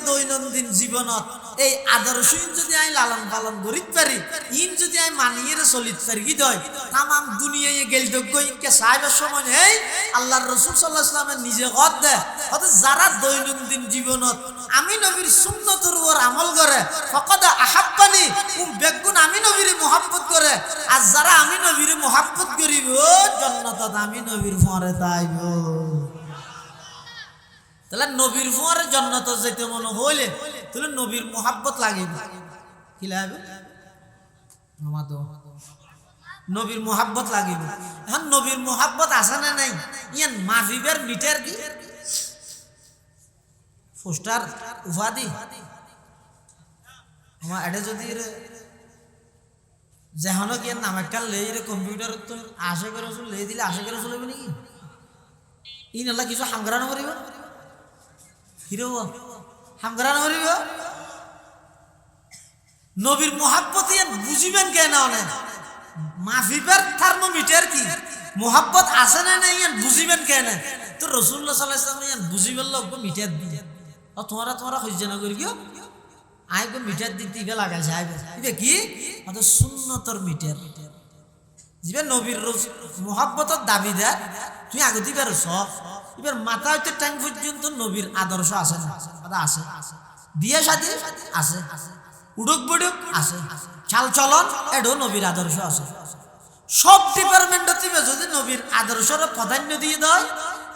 দৈনন্দিন জীবনত এই আদর্শ যদি আমি লালন পালন করিত পারি, ইন যদি আমি মানিয়ে চলিত পারি কি দয় তাম দুনিয়ায় গেল যোগ্যকে সাহেবের সময় এই আল্লাহর রসুল সাল্লাল্লাহু আলাইহি ওয়াসাল্লামের নিজে কত দেয় অর্থাৎ যারা দৈনন্দিন জীবনত আমি নবীর সুন্নতের উপর আমল করে ফকদ আহাব্বানি বেগুন আমি নবীর মুহাব্বত করে, আর যারা আমি নবীর মুহাব্বত করিব জান্নাতত আমি নবীর পরে তাইব। তাহলে নবীর পরে জান্নাত যেতে মনে হইলে তাহলে নবীর মুহাব্বত লাগিব কি লাগবে নবীর মুহাব্বত লাগিব। এখন নবীর মুহাব্বত আছে না নাই ইয়ান মাহফিবের মিটার কি পোস্টার উপাধি আমার এটা যদি যেহনো কি নাম একটা লেই রে কম্পিউটার তো আশে করে লেই দিলে আশে করে চলবে নাকি ইন আল্লাহ কিছু হামগ্রানো করিব হিরো হামগ্রানো করিব। নবীর মুহাব্বত ইয়ান বুঝিবেন কেন অনেক মাহফিবের থার্মোমিটার কি মুহাব্বত আছে না নাই ইয়ান বুঝিবেন কেন তো রাসূলুল্লাহ সাল্লাল্লাহু আলাইহি ওয়াসাল্লাম ইয়ান বুঝিবেন লোক মিটার দিয়ে আর তোমরা হইছে না করি কিও আই গো মিটার দিতে ইবে লাগাই যায় ইবে কি অত সুন্নতর মিটার জিবে নবীর মুহাব্বতের দাবিদার তুই আগে দিবার সব এবার মাথা হইতে টাইম পর্যন্ত নবীর আদর্শ আছে না আছে, বিয়ে শাদী আছে, উড়ক বড়ক আছে, চাল চলন এডো নবীর আদর্শ আছে, সব ডিপার্টমেন্টে দিবে যদি নবীর আদর্শর প্রাধান্য দিয়ে দেয়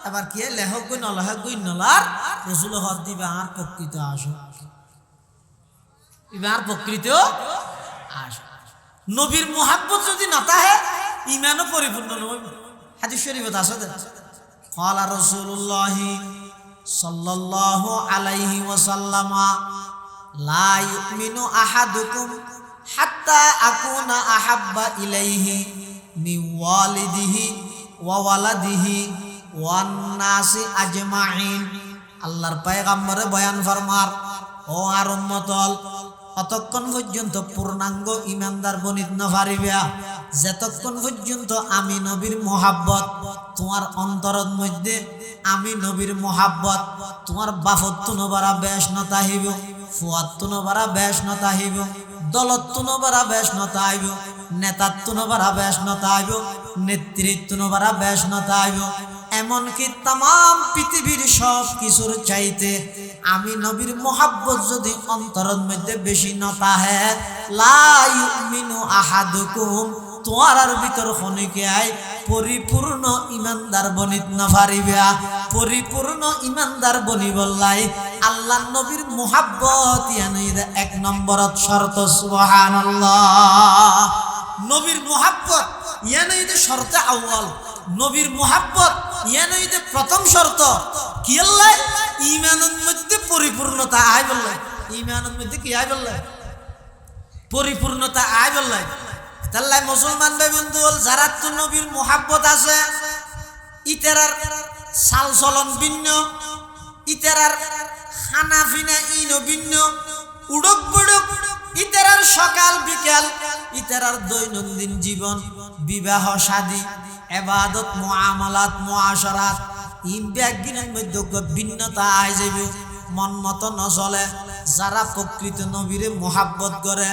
এবার কি লেখক গই নলেখক গই নলার রসুল হদ দিবে আর প্রকৃত আসো এবার প্রকৃত আসো। নবীর মুহাব্বত যদি না থাকে ইমানও পরিপূর্ণ নয়। হাদিস শরীফত আছে قال رسول الله صلى الله عليه وسلم لا يؤمن أحدكم حتى أكون أحب إليه من والده وولده والناس أجمعين। আল্লাহর পয়গম্বর বয়ান ফরমার ও আর উম্মতল অতক্ষণ পর্যন্ত পূর্ণাঙ্গ ইমানদার বনিত না পারিবা যতক্ষণ পর্যন্ত আমি নবীর মুহাব্বত তোমার অন্তরের মধ্যে আমি নবীর মুহাব্বত তোমার বাফত নবারা বেশ নতা হইব, ফুয়াত নবারা বেশ নতা হইব, দলত নবারা বেশ নতা হইব, নেতাত্ব নবারা বেশ নতা হইব, নেতৃত্ব নবারা বেশ নতা হইব, এমনকি তামাম পৃথিবীর সব কিছুর চাইতে আমি নবীর মোহাব্বত যদি অন্তরের মধ্যে বেশি নতা হয়, লা ইউমিনু আহাদুকুম, তোমার ভিতর খনিকে আয় পরিপূর্ণ ইমানদার বনিত না পারিবা। পরিপূর্ণ ইমানদার বনি বললাই আল্লাহ নবীর মোহাব্বত ইয়ানির এক নম্বরত শর্ত। সুবহানাল্লাহ। নবীর মোহাব্বত ইয়ানির শর্ত আউয়াল। নবীর মোহাব্বত ইয়ানির প্রথম শর্ত কি? আল্লাহ ঈমানের মধ্যে পরিপূর্ণতা আয় বললাই। ঈমানের মধ্যে কি আয় বললাই? পরিপূর্ণতা আয় বললাই। তাহলে মুসলমান ভাই বন্ধু, যারা তো নবীর মোহাব্বত আছে, ইতারার চাল চলন ভিন্ন, ইতারার খানা পিনা ইনো ভিন্ন, উড়ক বুড়ক ইতারার সকাল বিকাল, ইতারার দৈনন্দিন জীবন, বিবাহ শাদী, ইবাদত, মুআমালাত, মুআশারাত, ইন ব্যাগিনের মধ্যে ভিন্নতা আয় যাবে। মন মতো নচলে। যারা প্রকৃত নবীরে মোহাব্বত করে,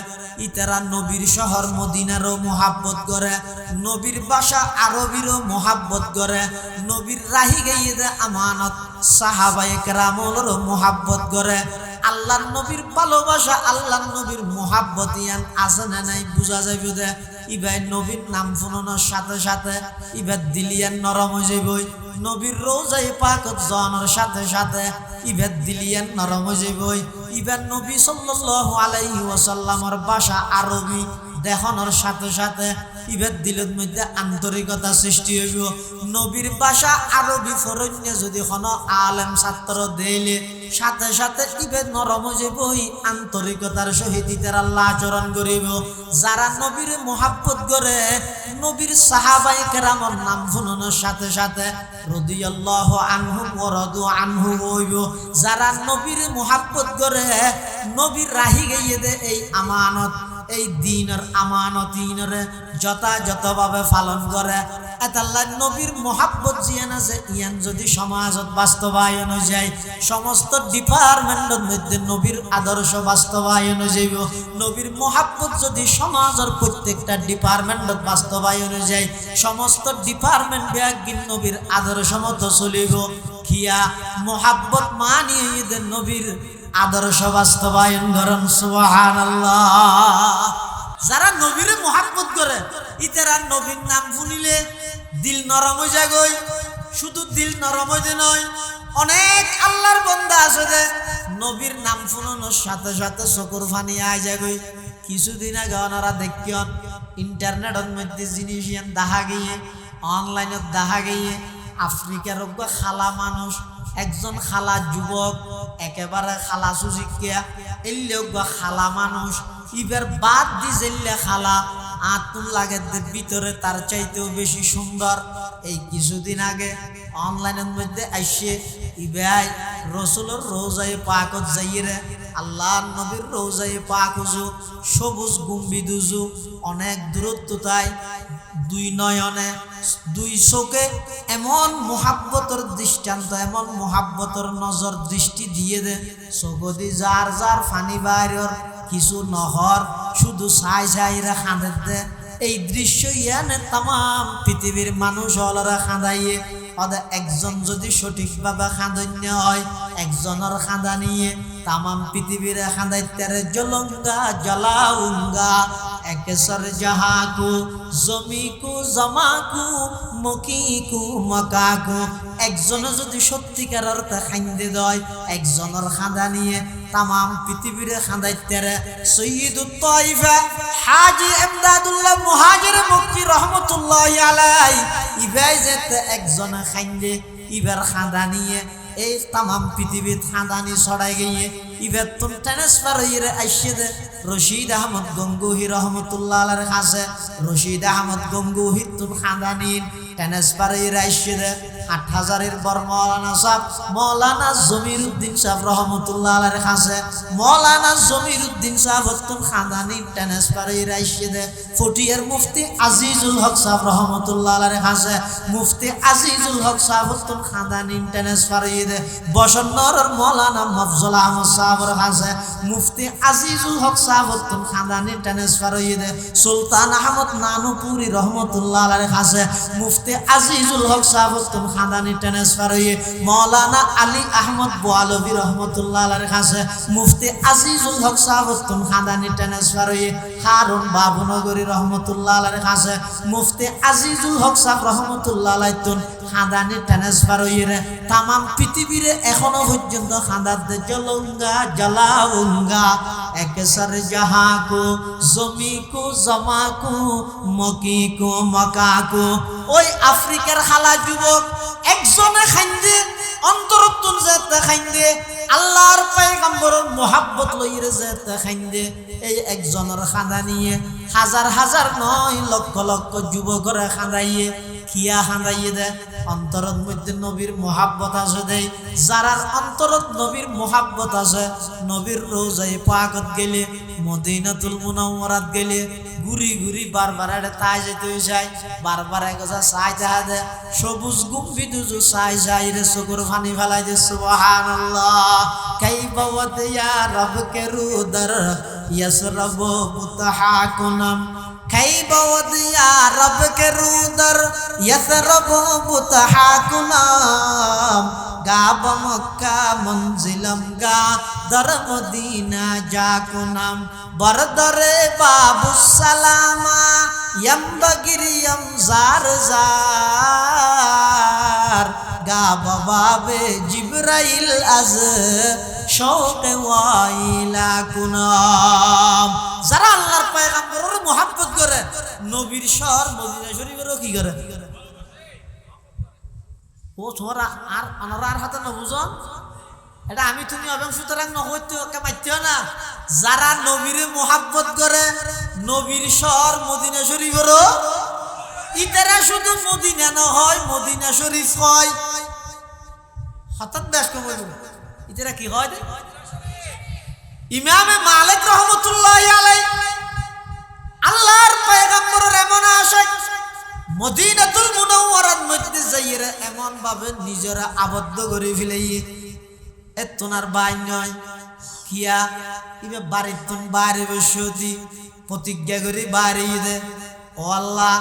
ইতারা নবীর শহর মদিনারও মোহাব্বত করে, নবীর ভাষা আরবিরও মোহাব্বত করে, নবীর রাহি গাইয়ে দে আমানত সাহাবায়ে কেরামেরও মোহাব্বত করে। আল্লাহর নবীর ভালোবাসা, আল্লাহর নবীর মোহাব্বত ইয়ান আছে না নাই বুঝা যাবে দে। ইবাই নবীর নাম শুনানোর সাথে সাথে ইবার দিলিয়ান নরম হয়ে যাবই। নবীর রোজায় পাকত জানার সাথে সাথে ইবার দিলিয়ান নরম হয়ে যাবই। ইবার নবী সাল্লাল্লাহু আলাইহি ওয়াসাল্লামের ভাষা আরবি দেখানোর সাথে সাথে ইবার দিলের মধ্যে আন্তরিকতা সৃষ্টি হইব। নবীর ভাষা আরবি ফরণ্য যদি কোনো আলেম ছাত্র দেইলে সাথে সাথে ইবের নরম যাবই, আন্তরিকতার সহিত ইতার আল্লাহ আচরণ করিব। যারা নবীর মোহাব্বত করে, নবীর সাহাবায়ে কেরামের নাম শুনানোর সাথে সাথে রাদিয়াল্লাহু আনহুম ওয়া রাদু আনহু হইব। যারা নবীর মোহাব্বত করে, নবীর রাহি গাইয়ে দে এই আমানত, এই দিনের আমানতিনরে যথাযথভাবে পালন করে। আল্লাহ নবীর মোহাব্বত জিয়ান আছে, ইয়ান যদি সমাজত বাস্তবায়ন হয়ে যায়, সমস্ত ডিপার্টমেন্টের মধ্যে নবীর আদর্শ বাস্তবায়ন হয়ে যাইব। নবীর মোহাব্বত যদি সমাজের প্রত্যেকটা ডিপার্টমেন্টত বাস্তবায়ন হয়ে যায়, সমস্ত ডিপার্টমেন্ট ব্যাগিন নবীর আদর্শ মতো চলিব। খিয়া মোহাব্বত মানিয়ে ঈদের নবীর আদর্শ বাস্তবায়ন করেন। সুবহানাল্লাহ। যারা নবীর মোহাব্বত করে, ইতারা নবীর নাম শুনিলে দিল নরম হয়ে যায়। শুধু দিল নরম হইতে নয়, অনেক আল্লাহর বান্দা আছে যে নবীর নাম শুনানোর সাথে সাথে চকুর পানি আয় যায়। কিছুদিন আগে ওনারা দেখিয়ন ইন্টারনেটের মধ্যে জিনিস দেখা গিয়ে, অনলাইনত দেখা গিয়ে, আফ্রিকার খালা মানুষ, একজন খালা যুবক, একেবারে খালা সুশিক্ষা, এলে খালা মানুষ, ইবার বাদ দি জেললে খালা আতুন লাগে ভিতরে তার চাইতেও বেশি সুন্দর। এই কিছুদিন আগে অনলাইনের মধ্যে আইসে ইবাই রসুলের রোজায়ে পাকত যাইরে, আল্লাহ নবীর রোজায়ে পাক উজু, সবুজ গম্বুজ উজু, অনেক দূরত্ব, তাই দুই নয়নে দুই চোখে এমন মোহাব্বতর দৃষ্টান্ত, এমন মোহাব্বতর নজর দৃষ্টি দিয়ে দে, চোখদি যার যার ফানি বাইরের কিছু নহর, শুধু ছাই ছাইরা খাঁদের দে। এই দৃশ্য ইয়ানে তামাম পৃথিবীর মানুষ হলরা খাঁদাইয়ে। ওদের একজন যদি সঠিকভাবে খাঁদন্য হয়, একজনের খাঁদা নিয়ে তামাম পৃথিবীর খাঁদাইতে জলঙ্গা জলাউঙ্গা একেসর জাহাকু জমিকু জমাকু মকিকু মকাকু। একজনে যদি সত্যিকার অর্থে খাইন্দে দেয়, একজনের খাঁদা নিয়ে তামাম পৃথিবীর খাঁদাইতে। সৈয়দুত তাইফা হাজী ইমদাদুল্লাহ মুহাজির মক্কি রহমতুল্লাহি আলাইহি ইবাই যেতে একজনে খাইন্দে, ইবার খাঁদা নিয়ে এই তামাম পৃথিবীর খাঁদানি ছড়াই গিয়ে ইবার তুম ট্রান্সফার হয়ে আইসে দে রশিদ আহমদ গঙ্গুহি রহমতুল্লাহ আলাইহির কাছে। রশিদ আহমদ গঙ্গুহি তুম খাঁদানি ট্রান্সফার হয়ে আইসে দে ৮০০০-এর বর মৌলানা সাহেব, মৌলানা জমিরুদ্দিন সাহেব রহমতুল্লাহ আলাইহির কাছে। মৌলানা জমিরুদ্দিন সাহেব তুম খাঁদানি ট্রান্সফার হয়ে আইসে দে ফটিয়ার মুফতি আজিজুল হক সাহেব রহমতুল্লাহ আলাইহির কাছে। মুফতি আজিজুল হক সাহেব তুম খাঁদানি ট্রান্সফার হয়ে দে বসন্নর মৌলানা মফজল আহমদ সাহেবের কাছে। মুফতি আজিজুল হক সাহেব তুম খাঁদানি ট্রান্সফার হয়ে দে সুলতান আহমদ নানুপুরি রহমতুল্লাহ আলাইহির কাছে। মুফতি আজিজুল হক সাহেব তুম খানদানি ট্রান্সফার হয়ে মাওলানা আলী আহমদ বোয়ালবী রহমতুল্লাহ আলাইহির কাছে মুফতি আজিজুল হক সাহাবতুন খানদানি ট্রান্সফার হয়ে হারুন বাবুনগরী রহমতুল্লাহ আলাইহির কাছে মুফতি আজিজুল হক সাহেব রহমতুল্লাহ আলাইহিন খানদানি ট্রান্সফার হয়ে তাম পৃথিবীর এখনো পর্যন্ত খানদাতে জলুঙ্গা জ্বালাউঙ্গা একসার জাহাকু জমিকু জমাকু মকিকু মকাকু ওই আফ্রিকার খালা যুবক একজনে খাইন্দে অন্তরতুন যেতে খাইন্দে আল্লাহর পয়গম্বরের মোহাব্বত লইরে যেতে খাইন্দে এই একজনের খান্দা নিয়ে হাজার হাজার নয় লক্ষ লক্ষ যুবকের খান্দাইয়ে কিয়া খান্দাইয়ে দে অন্তরত মধ্যে নবীর মোহাব্বত আছে দেয় যারার অন্তরত নবীর মোহাব্বত আছে নবীর রোজায় পাকত গেলে মদিনাতুল মুনাওয়ারাত গেলে ঘুরি ঘুরি বারবার তাই যেতে চাই বারবার একজা চাই চাহা দে সবুজ গুম্ফিত চাই চাই রে চকুর পানি ফেলাই দে সুবহানাল্লাহ কাইফা ওয়াদিয়া রবকে রুদার ইয়াসরাবু মুতাহাকুনাম কাইফা ওয়াদিয়া রবকে রুদার ইয়াসরাবু মুতাহাকুনাম গাব মক্কা মঞ্জিলম গা দর মদিনা জাকুনাম বরদরে বাবু সালামা यम्बगिरियम जार जार गा बाबे जिब्राइल अज शौक वाइला कुनाम যারা আল্লাহর পয়গম্বরের মোহাব্বত করে নবীর শহর মদিনা শরীফের কি করে ও ছোরা আর অনরার হাতে না বুঝো এটা আমি তুমি এবং সুতরাং নহইতে কামাইতেও না যারা নবীর মোহাব্বত করে নবীর শহর মদিনা শরীফেরও ইতারা শুধু মদিনা না হয় মদিনা শরীফ হয় হঠাৎ বেশ কম ইতারা কি হয় ইমামে মালিক রহমতুল্লাহি আলাইহি আল্লাহর পয়গম্বরের এমন আশিক মদিনাতুল মুনাওয়ারার মধ্যে যাইরা এমন ভাবে নিজেরা আবদ্ধ করে ফেলাইয়ে এতনার বাই নয় কিয়া ইবে বাড়ির তুন বাইরে বসতি প্রতিজ্ঞা করে বাইরে দে ও আল্লাহ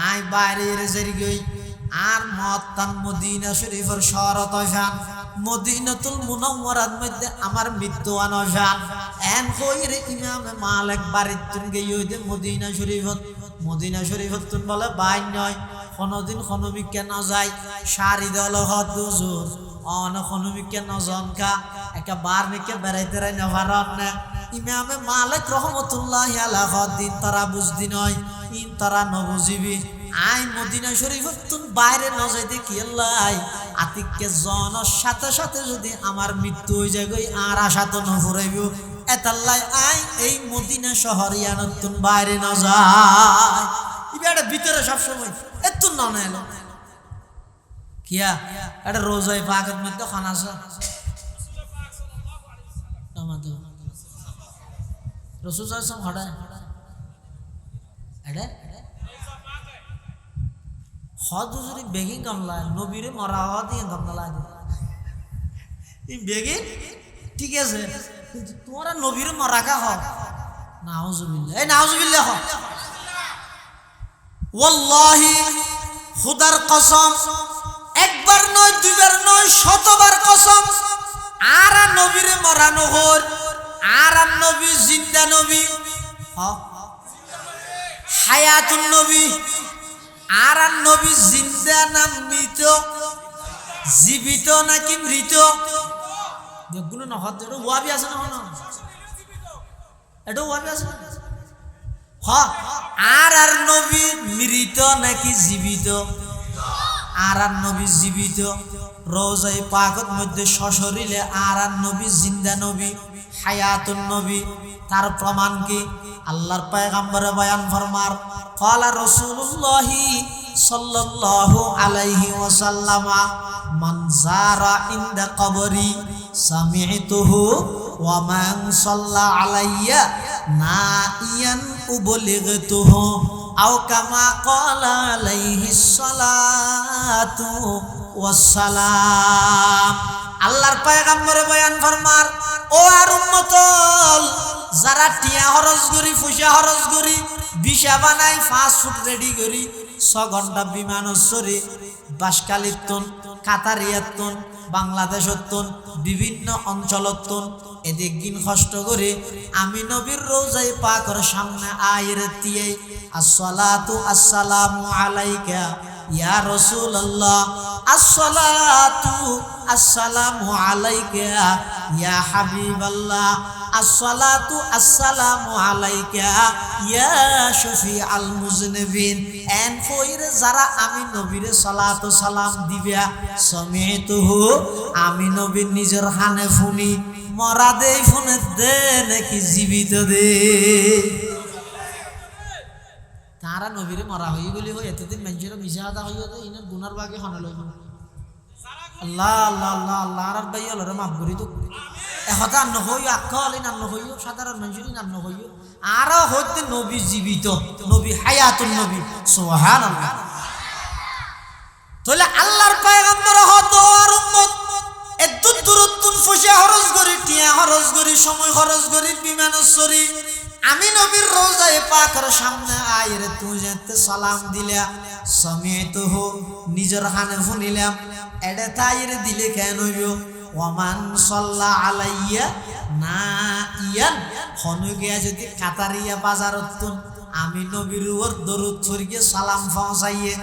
আই বাইরে রেজের গই আর মতান মদিনা শরীফের শরত হইফান মদিনাতুল মুনাওয়ারার মধ্যে আমার মৃত্যু আনফান এন কইরে ইমামে মালিক বাড়ির তুন গই দে মদিনা শরীফত তুন বলে বাই নয় কোনদিন কোনবিকে না যায় শাড়ি দল হদ হুজুর অন কোনবিকে না জনকা একটা বার নিকে বেড়াইতে রাই না ভারত না ইমামে মালিক রহমতুল্লাহি আলাইহি দিন তারা বুঝদি নয় ইন তারা নবুজিবি আই মদিনা শরীফত তুন বাইরে না যাইতে কি আল্লাহ আতিককে জনের সাথে সাথে যদি আমার মৃত্যু হয়ে যায় গই আর আশা তো না ফুরাইব এতাল্লাই আই এই মদিনা শহরিয়ানত তুন বাইরে না যায় ইবারে ভিতরে সব সময় এতুন না এলো কিয়া এটা রোজায় পাকের মধ্যে খানা আছে রসুল সাল্লাল্লাহু আলাইহি এটা হদুজুরি বেগিং কামলা নবীরে মরা হওয়া দিয়ে কামলা এই বেগিং ঠিক আছে কিন্তু তোমরা নবীরে মরা কা হ নাউজুবিল্লাহ এই নাউজুবিল্লাহ হ ওয়াল্লাহি খুদার কসম একবার নয় দুইবার নয় শতবার কসম আর নবীরে মরানো হর আর নবী জিন্দা নবী হায়াতুন নবী আর নবী জিন্দা না মৃত জীবিত নাকি মৃত যেগুলো না হত এটা ওয়াবি আছে না না এটা ওয়াবি আছে আর নবী মৃত নাকি জীবিত আর নবী জীবিত রোজায়ে পাকের মধ্যে সশরীরে আর নবী জিন্দা নবী হায়াতুন নবী তার প্রমাণ কি আল্লাহর পয়গম্বরে বয়ান ফরমার ক্বালা রাসূলুল্লাহি সাল্লাল্লাহু আলাইহি ওয়াসাল্লাম মান যারা ইনদা কবরি সামি'তুহু ওয়া মান সাল্লা আলাইয়া নাইয়ান উবলিগতুহু আও কামা ক্বালা আলাইহিস সালাতু ওয়াস সালাম আল্লাহর পয়গম্বরে বয়ান ফরমার ও আর উম্মতল যারা টিয়া খরচ করি পয়সা খরচ করি বিশা বানাই ফাস্ট ফুড রেডি করি 6 ঘন্টা বিমানসরি বাসকালিতুন কাতারিয়াতুন বাংলাদেশতুন বিভিন্ন অঞ্চলতুন এদিক দিন কষ্ট করে আমি নবীর রোজায় পাকের সামনে আয়ের দিয়ে আসসালাতু আসসালামু আলাইকা ইয়া রাসূলুল্লাহ আসসালাতু আসসালামু আলাইকা ইয়া হাবিবাল্লাহ আসসালাতু আসসালামু আলাইকা ইয়া শফিআল মুজনিবিন এন ফইরে যারা আমি নবীরে সালাতু সালাম দিবা সমিতুহু আমি নবীর নিজের হানে ফুনি মরা দেই ফোনে দে নাকি জীবিত দে তারা নবীরে মরা হই গলি হই এতদিন মানুষের মিশা আদা হইয়া দে ইনার গুনার বাগে হনে লইব আল্লাহ আল্লাহ আল্লাহ আল্লাহ আর ভাই আল্লাহর মাফ করি তো এহতা ন হইও আকলি নাম ন হইও সাধারণ মানুষেরই নাম ন হইও আর হইতে নবী জীবিত নবী হায়াতুন নবী সুবহানাল্লাহ তাহলে আল্লাহর পয়গম্বর হত আর উম্মত এদ্দুত দূরত্বন ফুসে খরচ করি টিয়া খরচ করি সময় খরচ করি বিমানসরি আমি নবীর রোজায়ে পাকের সামনে আইরে তুই যেতে সালাম দিলা সমিতুহু নিজের হানে শুনিলাম এডে তাইরে দিলে কেন হইও ওমান সাল্লা আলাইয়া না ইয়ান হনুগিয়া যদি কাতারিয়া বাজারতুন আমি নবীর উপর দরুদ শরীফে সালাম পৌঁছাইয়ে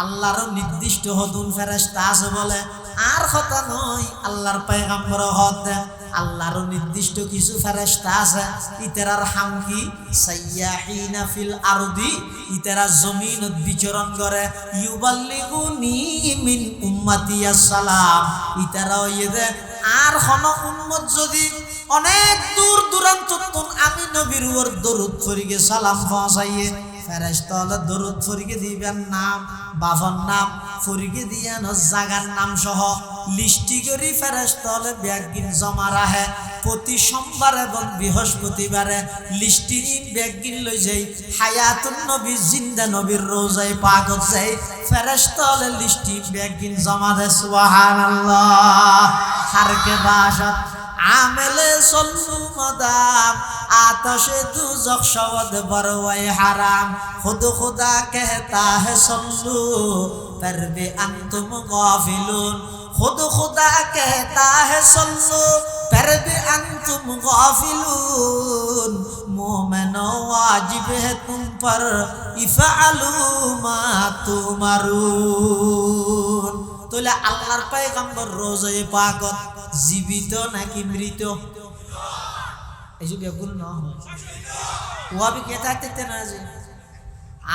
আল্লাহর নির্দিষ্ট হতুন ফেরেশতা আছে বলে আর কথা নয় আল্লাহর পয়গম্বর হতে আল্লাহর নির্দিষ্ট কিছু ফেরেশতা আছে ইতারার হাম কি সাইয়াহিনা ফিল আরদি ইতারা জমিনত বিচরণ করে ইউবাল্লিগুনি মিন উম্মতি আসসালাম ইতারা ইয়ে আর কোন উম্মত যদি অনেক দূর দূরান্ত আমি নবীর উপর দরুদ শরীফে সালাম পৌঁছাইয়ে ফেরেশতা হলে দরুদ শরীফে দিবেন নাম বাবার নাম ফরিকে দিয়ান জাগার নাম সহ লিস্টি করি ফেরেশতা হলে ব্যাগিন জমা রাখে প্রতি সোমবার এবং বৃহস্পতিবারে লিস্টি ব্যাগিন লই যাই হায়াতুন নবী জিন্দা নবীর রোজায় পাকত যাই ফেরেশতা হলে লিস্টি ব্যাগিন জমা দে সুবহানাল্লাহ হারকে বাসাত আমেলে সল্লু মদাম आतशे दुज़ख शवद बरवाए हराम खुद खुदा कहता है सल्लू पर भी अंतुम गाफिलून खुद खुदा कहता है सल्लू पर भी अंतुम गाफिलून मोमिनो वाजिब है तुम पर इफ़अलू मा तुमरून তোলে আল্লাহর পয়গম্বর রোজায়ে পাকত জীবিত নাকি মৃত এইসব বেগুন না ওয়াবি কে থাকতে না যে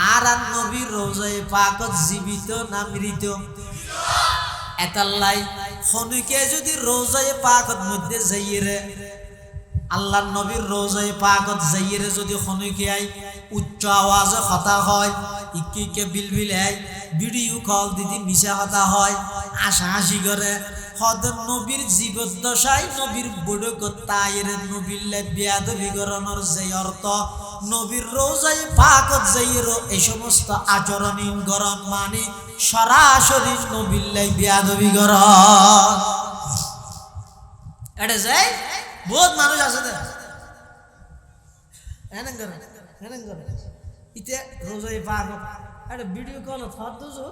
আর নবীর রোজায়ে পাকত জীবিত না মৃত এতাল্লাই খনিকে যদি রোজায়ে পাকত মধ্যে যাইরে আল্লাহর নবীর রোজায়ে পাকত যাইরে যদি খনিকে আই উচ্চ আওয়াজে কথা হয় ইকিকে বিলবিল আই ভিডিও কল দিদি মিশা কথা হয় আশা হাসি করে হদ নবীর জীবদ্দশায় নবীর বড় কথায়ের নবীর বেয়াদবি করানোর যে অর্থ নবীর রোজায় পাকত যাইরো এই সমস্ত আচরণীয় গরম মানে সরাসরি নবীর বেয়াদবি করান এটা যাই বহুত মানুষ আছে না এনে করে ইতে রোজায় পাকত একটা ভিডিও কল ফট দোজো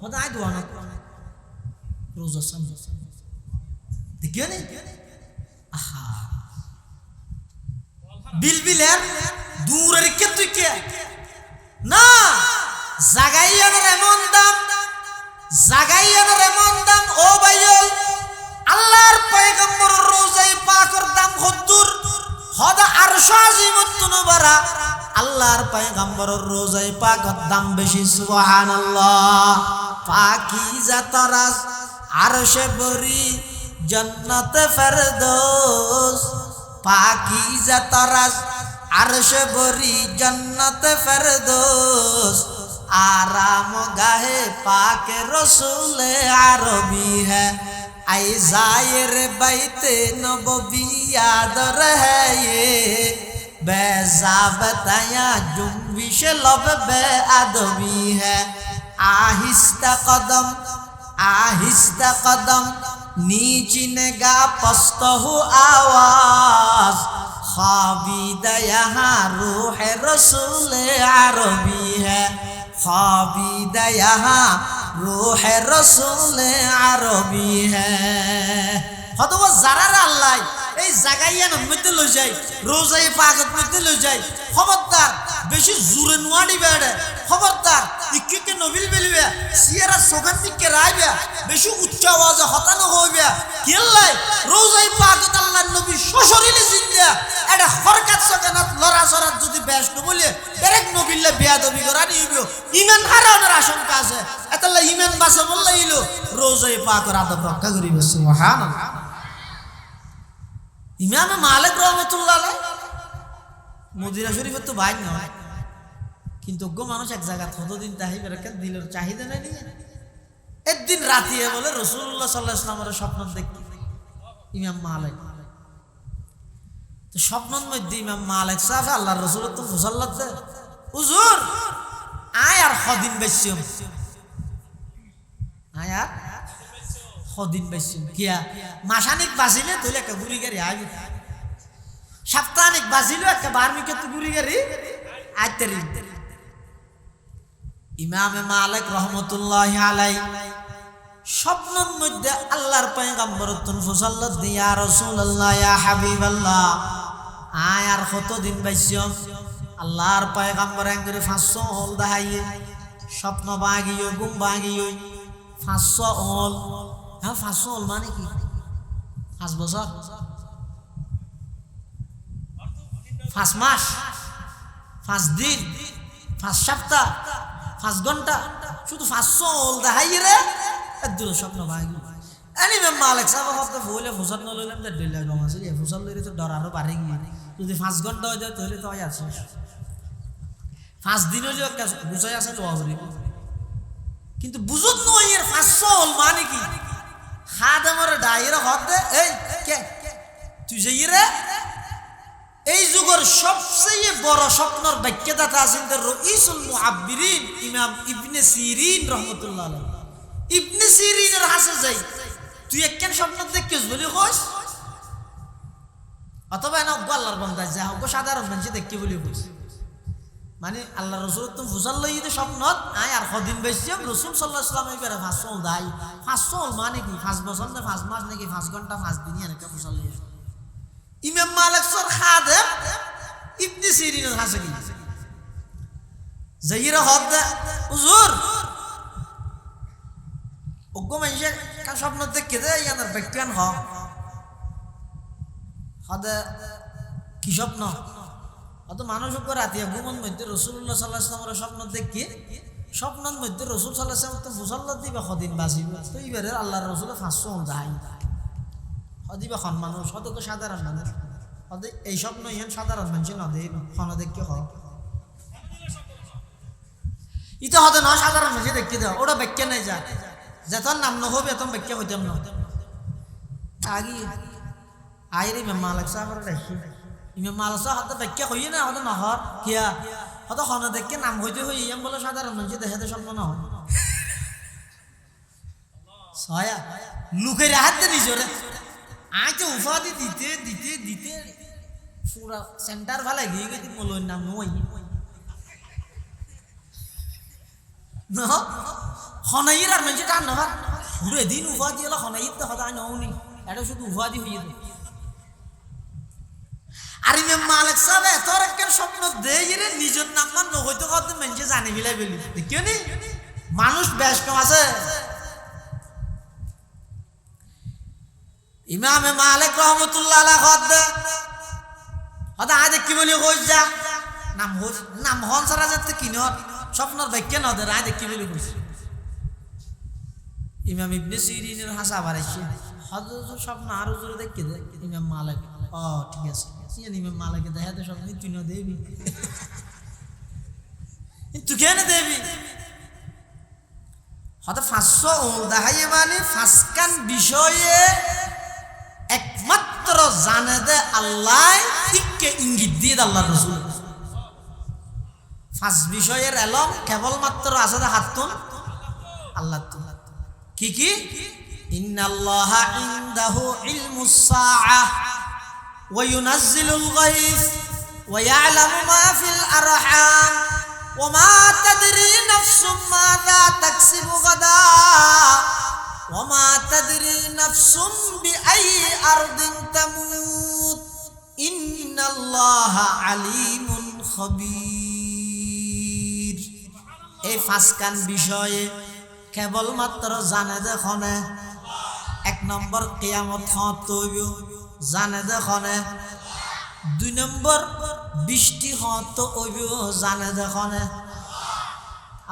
হদ আই দোয়া না রোজা সামনে দেখিও নি আহা বিলবিলের দূরের কে তুই কে না জাগাইয়ানের এমন দাম ও ভাইও আল্লাহর পয়গম্বর রোজায়ে পাকের দাম কদ্দুর হদা আরশ আজিমতুন বারা আল্লাহর পয়গম্বরের রোজায়ে পাকের দাম বেশি সুবহানাল্লাহ পাকিজা তারাজ আরশে বরি जन्नत फरदौस पाकीज़ा तराज अर्श बरी जन्नत फरदौस आराम गाहे पाक रसूल अरबी है आई जायर बैते नबवी यादर है ये बेज़ाबताया जुम्बिश लब बे अदबी है आहिस्ता कदम नीचिनेगा पस्त हो आवाज खाबिदा यहाँ रूह रसूल अरबी है खाबीदा यहाँ रूह रसूल अरबी है হয়তো যারার আল্লাহ এই জায়গায় মধ্যে লই যায় রোজাই পাগত মধ্যে লই যায় খবরদার বেশি জোরে নোয়াড়ি বেড়ে খবরদার ইক্কে নবিল বেলিবে সিয়ারা সোগান দিকে রাইবে বেশি উচ্চ আওয়াজে হতানো হইবে কেল্লাই রোজাই পাগত আল্লাহর নবী সশরীরে জিন্দা এটা হরকত সগানাত লড়া সরাত যদি বেশ ন বলে ডাইরেক্ট নবিল্লে বেয়াদবি করা নিব ঈমান হারানোর আশঙ্কা আছে এতলা ঈমান বাঁচা বললাইলো রোজাই পাকের আদব রক্ষা করিবে সুবহানাল্লাহ ইমাম মালিক রহমাতুল্লাহ আলাইহি মদিনা শরীফের তো বাইর নয় কিন্তু গো মানুষ এক জায়গা কতদিন তাহিবে রেখে দিলের চাহিদা নাই একদিন রাতে বলে রাসূলুল্লাহ সাল্লাল্লাহু আলাইহি ওয়াসাল্লামের স্বপ্ন দেখি ইমাম মালিক তো স্বপ্নের মধ্যে ইমাম মালিক সাহেব আল্লাহর রাসূলের তো মুসাল্লাত দে হুজুর আয় আর কদিন বেশিম আয় আর কদিন বেশিম কিয়া মাসানিক বাজিলে তুই একটা গুড়ি গাড়ি আবি সাপ্তাহিক বাজিলো একটা বার্মিকে তো গুড়ি গাড়ি আইতারি ইমাম মালিক রহমাতুল্লাহি আলাইহি স্বপ্নের মধ্যে আল্লাহর পয়গম্বর মুসাল্লাত দিয়া ইয়া রাসূলুল্লাহ ইয়া হাবিবাল্লাহ আয় আর কতদিন বেশিম আল্লাহর পয়গম্বর এঙ্গরে 500 হল দেখাইয়ে স্বপ্ন ভাগিও ঘুম ভাগিও 500 হল হ্যাঁ 500 হল মানে কি 5 বছর 5 মাস 5 দিন 5 সপ্তাহ 5 ঘন্টা শুধু 500 হল দেখাইয়ে রে এদুর স্বপ্ন ভাগি এনি ইমাম মালিক সাহেব হতে বলে ফুসাদ ন লইলাম দে দিল্লা গম আছে এই ফুসাদ লইরে তো ডর আরো বাড়ে গিয়ে যদি 5 ঘন্টা হয়ে যায় তাহলে তো হয় আছে 5 দিনও যে একটা বুঝাই আছে তো আবরি কিন্তু বুঝত নয় এর 500 হল মানে কি খাদেমর ডাইরে হতে এই কে তুই যাইরে এই যুগের সবচেয়ে বড় স্বপ্নর ব্যাখ্যাদাতা আছেন রাইসুল মুআব্বিরিন ইমাম ইবনে সিরিন রাহমাতুল্লাহ আলাইহি ইবনে সিরিনের হাসে যাই তুই একখান স্বপ্ন দেখছিস বলি কইস অথবা না আল্লাহর বান্দা যা হোক সাধারণ মানুষ দেখি বলি কইস মানে আল্লাহ রাসূল তো ফুজাল লইতে স্বপ্নত আয় আর কদিন বেশি রাসূল সাল্লাল্লাহু আলাইহি ওয়াসাল্লাম এবারে 500 দাই 500 মানে কি 5 বছর না 5 মাস নাকি 5 ঘন্টা 5 দিন এর কা ফুজাল লই ইমাম মালিক সর খাদেম ইবনে সিরিনের হাসে কি যাইরা হদ হুজুর ওগো মানুষে কা স্বপ্ন দেখে দে ইয়ানার বিজ্ঞান হদে কি স্বপ্ন অত মানুষ উপর রাতিয়া ঘুমন মধ্যে রাসূলুল্লাহ সাল্লাল্লাহু আলাইহি ওয়াসাল্লামের স্বপ্ন দেখি স্বপ্নের মধ্যে রাসূল সাল্লাল্লাহু আলাইহি ওয়াসাল্লাম তো মুসাল্লাত দিবা কদিন বাঁচিব তো এইবারে আল্লাহর রাসূল 500 যাই হদিবা খন মানুষ হত তো সাধারণ মানুষ হদে এই স্বপ্ন ইহান সাধারণ মানুষ না দেই খন দেখি হয় ইতো হদে না সাধারণ মানুষ দেখি দাও ওটা ব্যাখ্যা নাই যা যতন নাম ন হবে তখন ব্যাখ্যা হইতাম না আগি আইরে ইমাম মালিক সাহেবের দেখি ইমাম মালিক সাহেব হতে ব্যাখ্যা হইয়ে না হতে নহর কিয়া হতে খন দেখে নাম হইতে হই ইয়াম বলে সাধারণ মানুষ দেখে স্বপ্ন না হয় ছয়া লুকের হাতে নিজরে আইতে উপাধি দিতে দিতে দিতে পুরা সেন্টার ভালো গিয়ে গেছি মলইর নাম নই না হনাইর আর মানুষ টান না পুরো দিন উপাধি হলো হনাইর তো হতা নওনি এটা শুধু উপাধি হইয়ে আর ইমাম মালিক সাহেব তোর একটা স্বপ্ন দেইরে নিজের নাম ন হইতো কত মানুষ জানি বিলাই বলি দেখিও নি মানুষ বেশ কম আছে ইমাম মালিক রহমাতুল্লাহ আলাইহি হদা আজ কি বলি কই যা নাম হন সারা যাতে কিনত স্বপ্নর ব্যাখ্যা ন দে আজ কি বলি কইছ ইমাম ইবনে সিরিনের হাসা বাড়াইছে হযরত স্বপ্ন আরো জোরে দেখে দে ইমাম মালিক ও ঠিক আছে সিয়ান ইমাম মালিক দেখাতে স্বপ্ন তুই ন দেবি তুই কেন দেবি হয়তো 500 দেখাইয়ে মানে ফাসকান বিষয়ে একমাত্র জানে দে আল্লাহ ঠিককে ইঙ্গিত দিয়ে আল্লাহ রাসূল 5 বিষয়ের এলম কেবলমাত্র আছে হাতুন আল্লাহ কি কি ইন্নাল্লাহা ইনদাহু ইলমুস সাআহ ওয়া ইউনাজ্জিলুল গায়স ওয়া ইয়ালামু মা ফিল আরহাম ওমা তাদরি নাফসুম মাযা তাকসিবু গাদা ওমা তাদরি নাফসুম বিআইয়ি আরদিন তামুত ইন্নাল্লাহা আলিমুন খবীর। এই ফাসকান বিষয়ে কেবলমাত্র জানে দেখনে। এক নম্বর কিয়ামত হত হইব, জানে দেখনে। দুই নম্বর বৃষ্টি হত হইব, জানে দেখনে।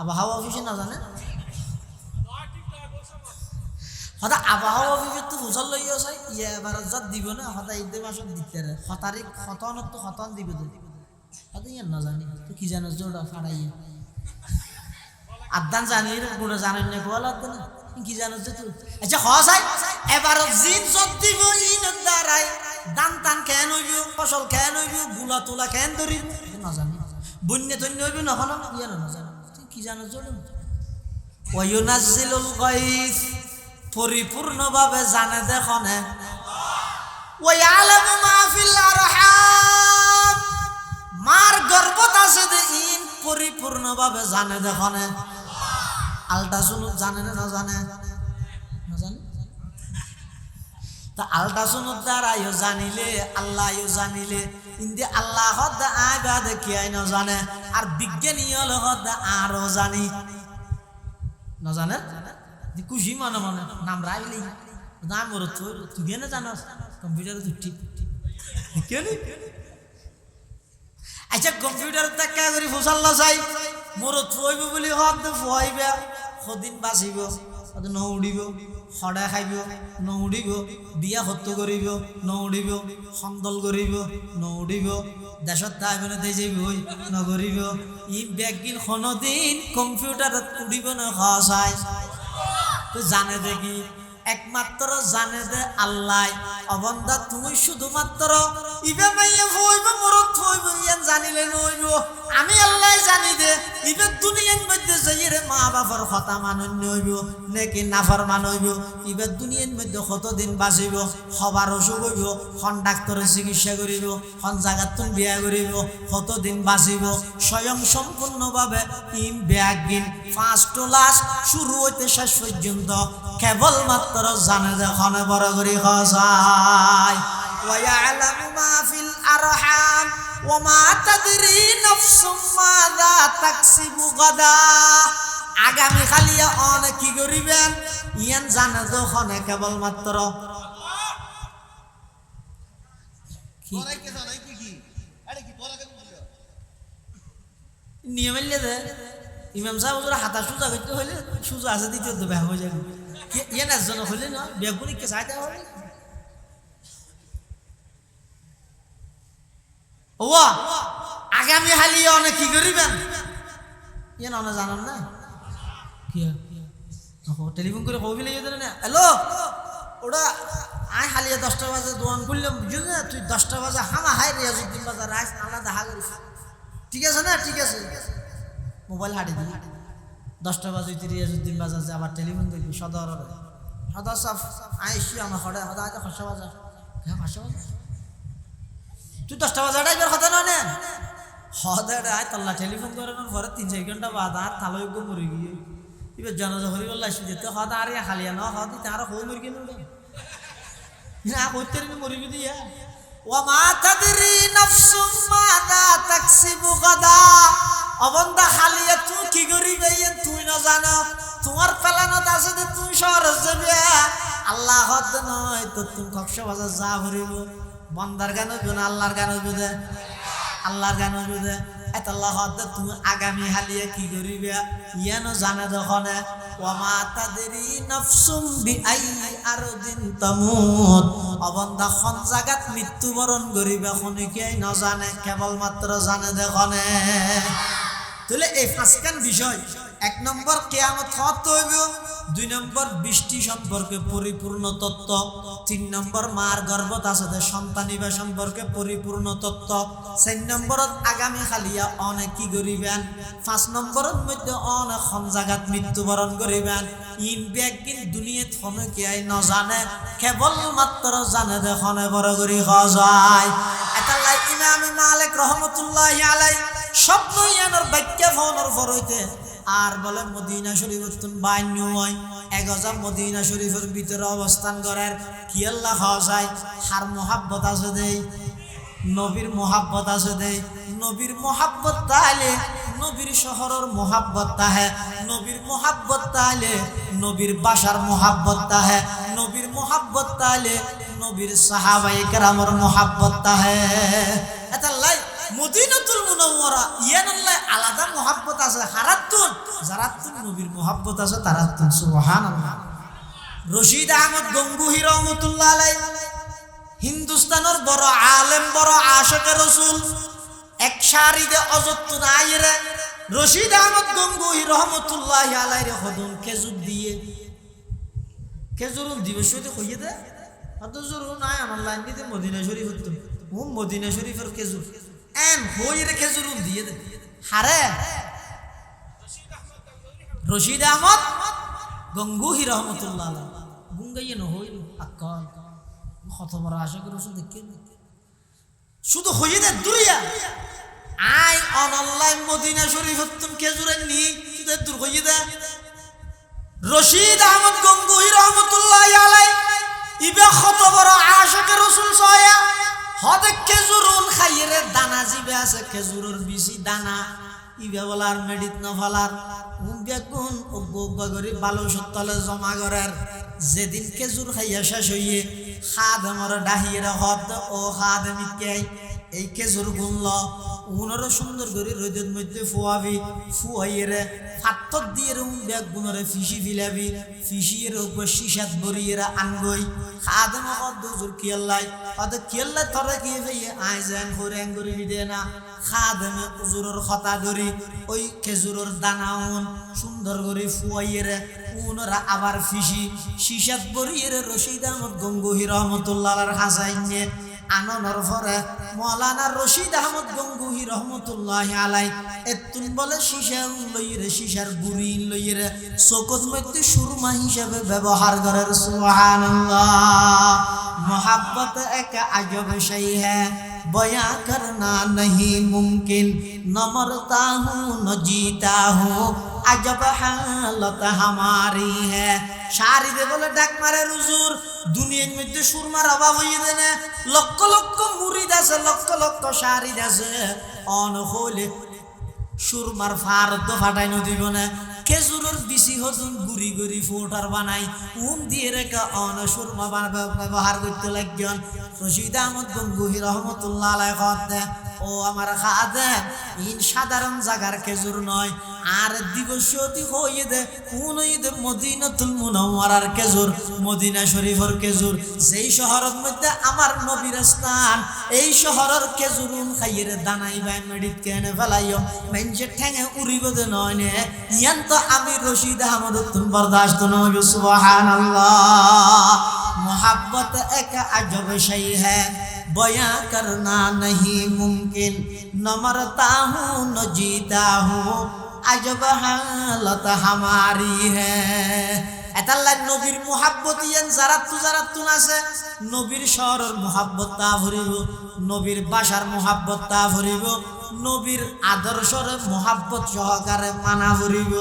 আবহাওয়া অফিসে না জানে সদায় আবহাওয়া অফিসে তো হুজল লইয়া চাই ইয়ে এবার যত দিব না সদায় ঈদ মাসত দিতে তারিখ খতনত তো খতন দিব সদায় ইয়ে না জানি তো কি জানো জোড়া ফাড়াইয়া আদান জানি পুরো জানেন না কোয়াল আদান কি জানো যে তুই আচ্ছা হসাই এবার জিন যত দিব ইন দ্বারাই দান টান কেন হইব, ফসল কেন হইব, গুলা তোলা কেন ধরিব না জানি, বন্যা তন্য হইব না হলো ইয়ে না জানি তুই কি জানো জোড়া। ওয়ায়ুনাজ্জিলুল গায়স পরিপূর্ণভাবে জানে দেখনে। ওয়ায়ালামু মা ফিল আরহাম মার গর্ভত আছে দে ইন পরিপূর্ণভাবে জানে দেখনে। আল্ট্রাসাউন্ড জানে না জানে না জানে তা আল্ট্রাসাউন্ড দ্বারাইও জানিলে আল্লাহও জানিলে ইন্দি আল্লাহ হদ আইবা দেখি আই না জানে আর বিজ্ঞানী হল হদ আরো জানি না জানে খুশি মনে মনে নাম রাইলি নাম ওর তুই কেন জানাস কম্পিউটারে তুই ঠিক কেন। আচ্ছা কম্পিউটার টাকা করে ফসাল্লা চাই মোর থইব বলি হদ ফুয়াইবে সদিন বাঁচিব নউড়িব সদায় খাইব নউড়িব বিয়া সত্য করিব নউড়িব সন্দল করিব নউড়িব দেশত তাইব না দেই যাইব নগরিব ই ব্যাগিন কোনদিন কম্পিউটারত উড়িব না খাওয়াই তো জানে দেখি একমাত্র জানে দে আল্লাহ। অবন্দা তুমি শুধুমাত্র ইবে মাইয়া হইব মরত হইব ইয়ান জানিলে নইব আমি আল্লাহ জানি দে ইবে দুনিয়ার মধ্যে যাইরে মা বাবার কথা মানন্য হইব নাকি নাফরমান হইব ইবে দুনিয়ার মধ্যে কতদিন বাঁচিব সবার অসুখ হইব কোন ডাক্তারের চিকিৎসা করিব কোন জায়গাত তুমি বিয়া করিব কতদিন বাঁচিব স্বয়ং সম্পূর্ণভাবে ইম ব্যাগিন ফার্স্ট টু লাস্ট শুরু হইতে শেষ পর্যন্ত কেবলমাত্র জানে দেখনে বড় করি খসাই। ওয়ায়ালামু মা ফিল আরহাম ওমা তাদরি নাফসুম মাযা তাকসিবু গাদা আগামী খালিয়া অনেক কি করিবেন ইয়ান জানে দেখনে কেবলমাত্র নিয়মিলে দে ইমাম সাহেব ওরা হাতা সুজা করতে হইলে সুজা আছে দ্বিতীয় তো ব্যাগ হয়ে যাবে ইয়ে না জন হইলে না ব্যাগুনিকে চাইতে হবে ও আগামী হালি অনেক কি করিবেন ইয়ে না জানান না কি টেলিফোন করে কবি লেগে দেন না হ্যালো ওরা আয় হালিয়া 10টা বাজে দোয়ান করলাম বুঝলি না তুই 10টা বাজে হামা হাই রিয়াজুদ্দিন বাজার রাইস আল্লাহ দেখা করিস ঠিক আছে না ঠিক আছে মোবাইল হাঁটি দিই 10টা বাজে তুই রিয়াজুদ্দিন বাজার যে আবার টেলিফোন করবি সদর সদর সাফ আইসি আমার হঠাৎ হঠাৎ আজ 500 বাজার হ্যাঁ 500 বাজার তুই 10টা বাজার এবার কথা না নেন হঠাৎ আয় তাল্লা টেলিফোন করানোর পরে 3-4 ঘন্টা বাদ আর তালযোগ্য মরে গিয়ে এবার জানাজা হরি বললা আসি যেতে হঠাৎ আর খালিয়া না হঠাৎ আর হই মরি কেন না করতে মরিবি দিয়া ওমা তাদরি নাফসুম মাযা তাকসিবু গাদা অবন্দা খালিয়া তুই কি করিবে তুই না জানো তোমার ফেলানত আছে যে তুমি শহরে যাবে আল্লাহ হদ নয় তো তুমি কক্সবাজার যা ভরিব বন্দার গান হইব না আল্লাহর গান হইব দে আল্লাহর গান হইব দে এত আল্লাহ হদ তুমি আগামী হালিয়া কি করিবে ইয়ানো জানে দখনে ওমা তাদরি নাফসুম বিআইয়ি আরদিন তামুত অবন্দা কোন জায়গাত মৃত্যুবরণ করিবে কোনকেই না জানে কেবলমাত্র জানে দেখনে। তাহলে এই ফাসকান বিষয় 1 নম্বর কিয়ামত কত হইব 2 নম্বর বৃষ্টি সম্পর্কে পরিপূর্ণ তত্ত্ব 3 নম্বর মার গর্ভত আছে সন্তানিবা সম্পর্কে পরিপূর্ণ তত্ত্ব 4 নম্বরত আগামী খালিয়া অনেক কি করিবেন 5 নম্বরত মধ্যে অনেক কোন জায়গাত মৃত্যুবরণ করিবেন ইন ব্যাগিন দুনিয়াত কোনো কি আই না জানে কেবলমাত্র জানে দেখনে বড় করি যায়। এটা লাই ইমাম মালিক রহমাতুল্লাহি আলাইহি স্বপ্ন ইয়ানোর ব্যাখ্যা ফোনের পর হইতে আর বলে মদিনা শরীফ তুন বান্য হয় এগজা মদিনা শরীফের ভিতরে অবস্থান করার কি আল্লাহ খাওয়া যায় হার মোহাব্বত আছে দেই নবীর মোহাব্বত আছে দেই নবীর মোহাব্বত তাহলে নবীর শহরের মোহাব্বত তাহে নবীর মোহাব্বত তাহলে নবীর বাসার মোহাব্বত তাহে নবীর মোহাব্বত তাহলে নবীর সাহাবায়ে কেরামের মোহাব্বত তাহে এতাল্লাই মদিনাতুল মুনাওয়ারা ইয়ানাল্লাহ আলাদা মোহাব্বত আছে হারাতুন যারাতুন নবীর মোহাব্বত আছে তারাতুন সুবহানাল্লাহ। রশিদ আহমদ গঙ্গুহি রহমাতুল্লাহ আলাইহি হিন্দুস্তানের বড় আলেম বড় আশিকে রাসূল এক সারিদে অযত্ন নাইরে রশিদ আহমদ গঙ্গুহি রহমাতুল্লাহ আলাইহি খদুন খেজুর দিয়ে খেজুরুল দিবস হইতে কইয়ে দে অত জরুর নাই আমার লাইন দিতে মদিনা শরীফ হতো ও মদিনা শরীফের খেজুর এন হইরে খেজুরুল দিয়ে দে হারে রশিদ আহমদ গঙ্গুহি রহমাতুল্লাহ আলাইহি গুঙ্গাইয়ে ন হইল আকাল কত বড় আশিক রাসূল দেখেন শুধু হইয়ে দে দুরিয়া আই অনলাইন মদিনা শরীফ তুম খেজুরের নি শুধু দূর হইয়ে দে রশিদ আহমদ গঙ্গুহি রহমাতুল্লাহ আলাইহি ইবে কত বড় আশিক রাসূল সয়া হদে খেজুরুল খাইরে দানা জিবে আছে খেজুরের বিচি দানা ইবে বলার মেডিত না ফলার উম্বে কোন গগরি বালু সত্তলে জমা করার যেদিন খেজুর খাইয়া শেষ হইয়ে খাদমর ডাহিয়ে হদ ও খাদমিকে এই খেজুর গুনল উনর সুন্দর করে রোদের মধ্যে ফুয়াবি ফুয়াইরে ফাত্তর দিয়ে ব্যাগ গুনরে ফিসি ফিলাবি ফিসিয়ে উপর শিশাত বরিয়ে আনগই খাদম দুজুর কিয়াল্লাই অত কিয়াল্লাই তরে কি ভাইয়ে আয় যান করে আঙ্গুরি দে না খাদমে উজুরের কথা ধরি ওই খেজুরের দানা উন সুন্দর করে ফুয়াইরে উনরা আবার ফিসি শিশাত বরিয়ে রশিদ আহমদ গঙ্গুহি রহমাতুল্লাহর হাসাইনে আনন্দর পরে মৌলানা রশিদ আহমদ গঙ্গুহি রহমতুল্লাহ আলাইহি এতুন বলে শিশা লইরে শিশার বুড়ি লইরে চোখত মধ্যে সুরমা হিসাবে ব্যবহার করে সুবহানাল্লাহ। मोहब्बत एक अजब शै है बयां करना नहीं मुमकिन न मरता हूँ न जीता हूँ अजब हालत हमारी है शारी दे बोले डाक मारे हुजूर दुनियाর মধ্যে সুরমার অভাব হইয়ে দেনে লক্ষ লক্ষ মুরিদ আছে লক্ষ লক্ষ শারিদ আছে অন হইলে সুরমার ফারদ ফাটাইনো দিব না খেজুরের বিচি হতুন গুড়ি গুড়ি ফোটার বানাই দিয়ে রেখা অন সুরমা ব্যবহার করতে লাগবেন রশিদ আহমদ গঙ্গুহি রহমতুল্লাহ আলাইহি কতে ও আমার খাদেম ইন সাধারণ জায়গার খেজুর নয় আর দিবসতি হইয়ে দে কোন ঈদে মদিনাতুল মুনাওয়ারার খেজুর মদিনা শরীফের খেজুর যেই শহরের মধ্যে আমার নবীর স্থান এই শহরের খেজুর খাইয়ে দানাই বাই মেডিট কেনে ফেলাইও মেনজে ঠ্যাঙে উড়িব দে নয় নে ইয়ান তো আমি রশিদ আহমদ তুম বরদাশত নয় সুবহানাল্লাহ। मोहब्बत एक अजब शै है बयां करना नहीं मुमकिन न मरता हूँ न जीता हूँ अजब हालत हमारी है এতাল্লাহ নবীর মোহাব্বত ইয়ান জারাতুন আছে নবীর শহরের মোহাব্বত তা ভরিব নবীর বাসার মোহাব্বত তা ভরিব নবীর আদর্শের মোহাব্বত সহকারে মানা ভরিব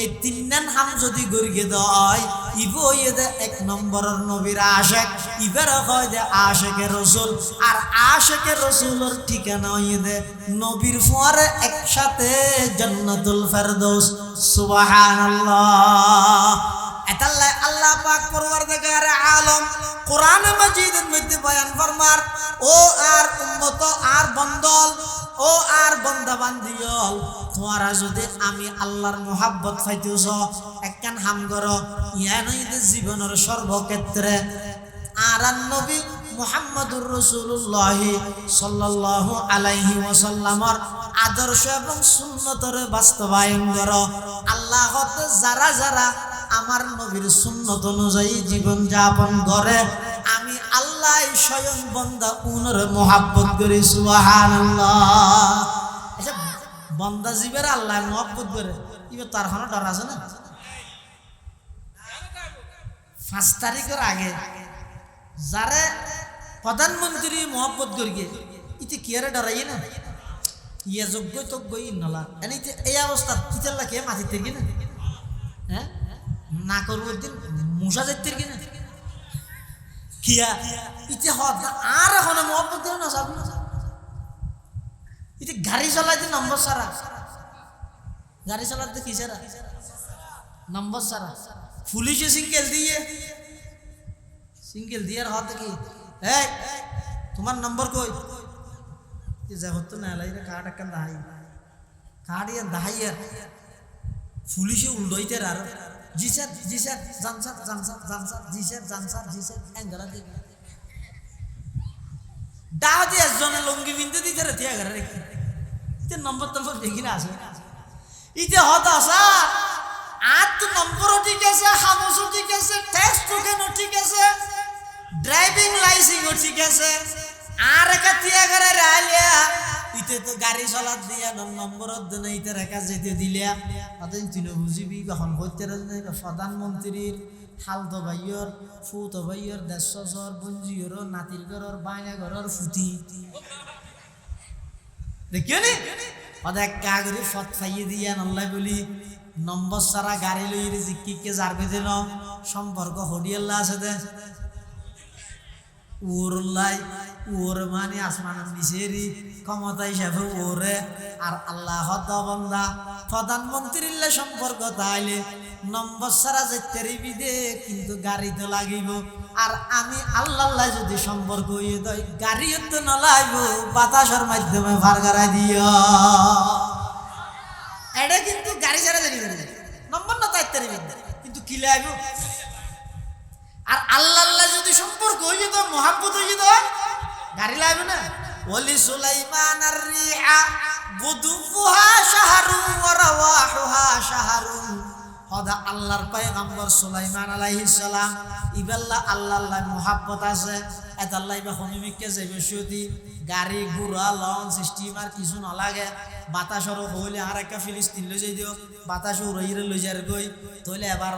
এই তিনজন হাম যদি গরিয়ে দেয় ইবো ইদে এক নম্বরের নবীর আশিক ইবের হয় যে আশিকে রাসূল আর আশিকে রাসূলের ঠিকানা ইদে নবীর ফুয়ারে একসাথে জান্নাতুল ফেরদৌস সুবহানাল্লাহ। এতাল্লাহ আল্লাহ পাক পরওয়ারদিগার আলম কোরআন মাজিদের মধ্যে বয়ান ফরমার ও আর উম্মত আর বন্দল ও আর বন্দা বান্দিয়ল তোমরা যদি আমি আল্লাহর মোহাব্বত পাইতেছ একখান হাম করো ইয়ানইতে জীবনের সর্বক্ষেত্রে আর নবী মুহাম্মদুর রাসূলুল্লাহ সাল্লাল্লাহু আলাইহি ওয়াসাল্লামের আদর্শ এবং সুন্নতের বাস্তবায়ন করো আল্লাহ হতে যারা যারা আমার নবীর সুন্নত অনুযায়ী জীবন যাপন করে আমি আল্লাহ স্বয়ং বান্দা উনর মোহাব্বত করি সুবহানাল্লাহ। আচ্ছা বান্দা জীবের আল্লাহ মোহাব্বত করে ইবে তার কোনো ডর আছে না 5 তারিখের আগে যারে প্রধানমন্ত্রী মোহাব্বত করিয়ে ইতে কি আরে ডরাই না ইয়া যোগ্যই তজ্ঞই নলা এনিতে এই অবস্থা কিতার লাগে মাটিতে কিনা হ্যাঁ না করবো দিন মশা যাইতে কিনা কিয়া ইতে হত না আর এখন মোহাম্মদ দেও না যাবি ইতে গাড়ি চালাইতে নম্বর সারা গাড়ি চালাতে কি সারা নম্বর সারা পুলিশে সিঙ্গেল দিয়ে আর হতে কি এই তোমার নম্বর কই যা হতো না লাইরে কার্ড একটা দাহাই কার্ড ইয়ার দাহাই আর পুলিশে উল্টোইতে আর জি স্যার জান স্যার জি স্যার এঙ্গলা দিকে ডাও দিয়ে একজনে লঙ্গি বিনতে দিতে রে তিয়া ঘরে রেখে ইতে নম্বর দেখি না আছে ইতে হতা স্যার আর তো নম্বরও ঠিক আছে হামসও ঠিক আছে টেস্ট টোকেনও ঠিক আছে ড্রাইভিং লাইসেন্সও ঠিক আছে আর একা তিয়া ঘরে রাইলিয়া ইতে তো গাড়ি চলাত দিয়া নম্বরত দেনে ইতে রেখা যেতে দিলিয়া তাদের তিনো বুঝিবি কখন করতে প্রধানমন্ত্রীর হালতো ভাইয়র ফুতো ভাইয়র দেশর বঞ্জিয়র নাতির ঘরর বাইনা ঘরর ফুটি দেখিও নি অদেক কাগরি ফত ফাইয়ে দিয়া নল্লাই বলি নম্বর সারা গাড়ি লইরে জিক্কিকে যারবে দিন সম্পর্ক হডিয়াল্লা আছে দে ওরলাই ওর মানে আসমানের নিচেরই ক্ষমতা হিসাবে ওরে আর আল্লাহ বন্দা প্রধানমন্ত্রীর সম্পর্ক তাইলে নম্বর সারা যেতে বিদে কিন্তু গাড়ি তো লাগিব আর আমি আল্লাহ যদি সম্পর্ক হইয়ে দেয় গাড়িও তো নলাইব বাতাসের মাধ্যমে ভার গাড়াই দিও এটা কিন্তু গাড়ি ছাড়া জানি নম্বর না তাইতে কিন্তু কি লাইব আর আল্লাহ যদি সম্পর্ক হয়ে যেত মোহাব্বত হয়ে যেত গাড়ি লাগবে না ওলি সুলাইমান আর রিহা গুদুফুহা শাহরুন ওয়া রাওয়াহুহা শাহরুন হদা আল্লাহর পয়গম্বর সুলাইমান আলাইহিস সালাম ইবাল্লা আল্লাহ মোহাব্বত আছে এত আল্লাহ বা হনিমিককে যে বেশি গাড়ি ঘোড়া লঞ্চ স্টিমার কিছু নালাগে বাতাসর হইলে আর একটা ফিলিস্তিন লই যাই দিও বাতাস উড়াইরে লই যার গই তইলে এবার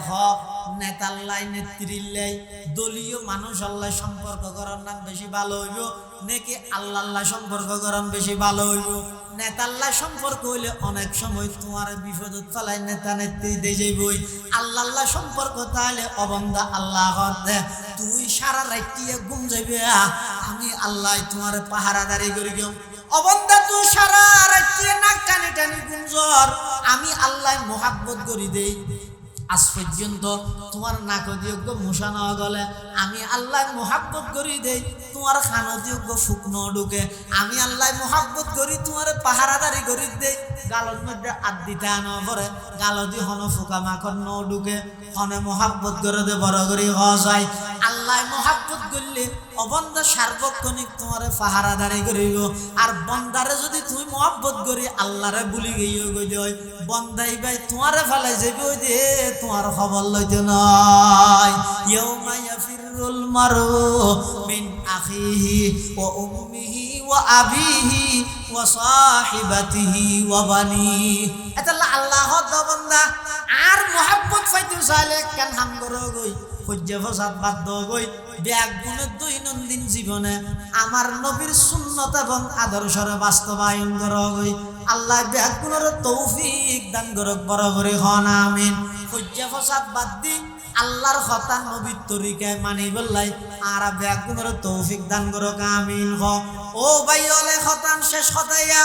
নেতাল্লাই নেত্রীল্লাই দলীয় মানুষ আল্লাহ সম্পর্ক করার নাম বেশি ভালো হইব নাকি আল্লাহ সম্পর্ক করার বেশি ভালো হইব নেতাল্লাহ সম্পর্ক হইলে অনেক সময় তোমার বিপদত ফেলাই নেতা নেত্রী দিয়ে যাইবই আল্লাহ সম্পর্ক তাহলে অবন্দা আল্লাহ দে তুই সারা রাইটিয়ে ঘুম যাইবে আমি আল্লাহ তোমার পাহারাদারি করি গেম অবন্দা তুই সারা রাইটিয়ে নাক টানি টানি গুঞ্জর আমি আল্লাহ মোহাব্বত করি দেই আজ পর্যন্ত তোমার নাকযোগ্য মশা না গলে আমি আল্লাহ মোহাব্বত করি দেই তোমার খানযোগ্য ফুকনো ঢুকে আমি আল্লাহ মোহাব্বত করি তোমার পাহারাদারি করি দেই গালর মধ্যে আদিতা ন পরে গালদি হন ফুকা মাখন ন ঢুকে হনে মোহাব্বত করে দে বড় করি হওয়া যায় আল্লাহ মোহাব্বত করলে অবন্দা সার্বক্ষণিক তোমার পাহারাদারি করিব আর বন্দারে যদি তুমি মোহাব্বত করি আল্লাহরে ভুলি গিয়ে গই বন্দাই ভাই তোমারে ফেলাই যাবি ওই যে তোমার খবর লইতে নয় ইয়াউমা ইয়াফিরুল মারু মিন আখিহি ওয়া উম্মিহি ওয়া আবিহি ওয়া সাহিবাতিহি ওয়া বানিহি এটা আল্লাহ বন্দা আর মোহাব্বত পাইতে চাইলে কেন হাম করো গই সহ্য ফসাদ বাধ্য গই ব্যাগ গুণে দৈনন্দিন জীবনে আমার নবীর সুন্নত এবং আদর্শরে বাস্তবায়ন করো গই আল্লাহ ব্যাগ গুণের তৌফিক দান করক বড় করে হন আমিন সহ্য ফসাদ বাদ দি আল্লাহর কথা নবীর তরিকায় মানি বললাই আর ব্যাগ গুণের তৌফিক দান করক আমিন ও ভাই ওলে খতান শেষ খতাইয়া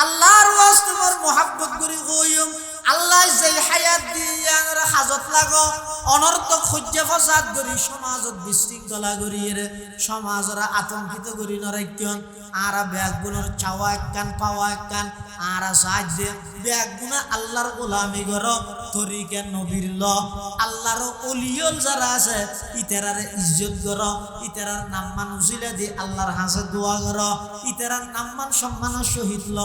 আল্লাহর ওয়াস্তে মোর মোহাব্বত করি কইম আল্লাহ যে হায়াত দিয়া হাজত লাগো অনর্থক সহ্য ফসাদ করি সমাজত বিশৃঙ্খলা করি সমাজরা আতঙ্কিত করি নরাইক্যন আর ব্যাগ গুণের চাওয়া একখান পাওয়া একখান আর সাহায্য ব্যাগ গুণা আল্লাহর গোলামি কর তরিকা নবীর ল আল্লাহর অলিয়ল যারা আছে ইতারারে ইজ্জত কর ইতারার নাম্মান উচিলা দি আল্লাহর হাসে দোয়া কর ইতারার নাম্মান সম্মানের সহিত ল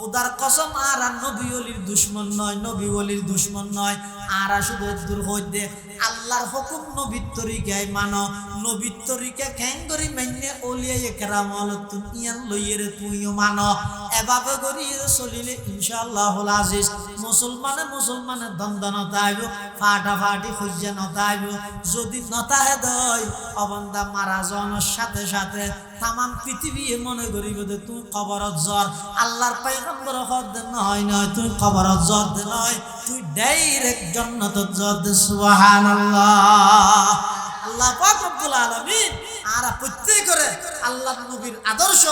উদার কসম আর নবী অলির দুশ্মন নয় নবী অলির দুশ্মন নয় আর শুধু দূর হইতে আল্লাহর হুকুম নবীর তরিকায় মানো নবীর তরিকা খ্যাং করি মাইনে অলিয়া একরাম তুই ইয়ান লইয়ে তুইও মানো এভাবে করিয়ে চলিলে ইনশাআল্লাহুল আজিজ মুসলমানে দ্বন্দ্বনতা আইব, ফাটাফাটি খুঁজে নতা আইব। যদি নতাহে দয় অবন্দা মারা যাওয়ার সাথে সাথে তামাম পৃথিবী মনে করিব যে তুই কবরত জ্বর। আল্লাহর পয়গম্বর হদ নয় তুই কবরত জ্বর দে নয়, তুই ডাইরেক্ট জান্নাতত জ্বর দে। সুবহানাল্লাহ। আল্লাহ পাক রব্বুল আলামিন আর প্রত্যেকরে আল্লাহর নবীর আদর্শ,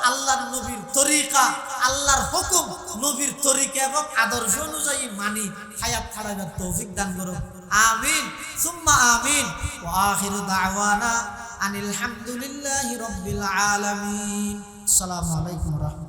আল্লাহর নবীর তরিকা, আল্লাহর হুকুম, নবীর তরিকা এবং আদর্শ অনুযায়ী মানি হায়াত ছাড়াইবার তৌফিক দান করো। আমিন সুম্মা আমিন। ওয়া আখিরু দাওয়ানা আনিল হামদুলিল্লাহি রাব্বিল আলামিন। আসসালামু আলাইকুম ওয়া রাহমাতুল্লাহ।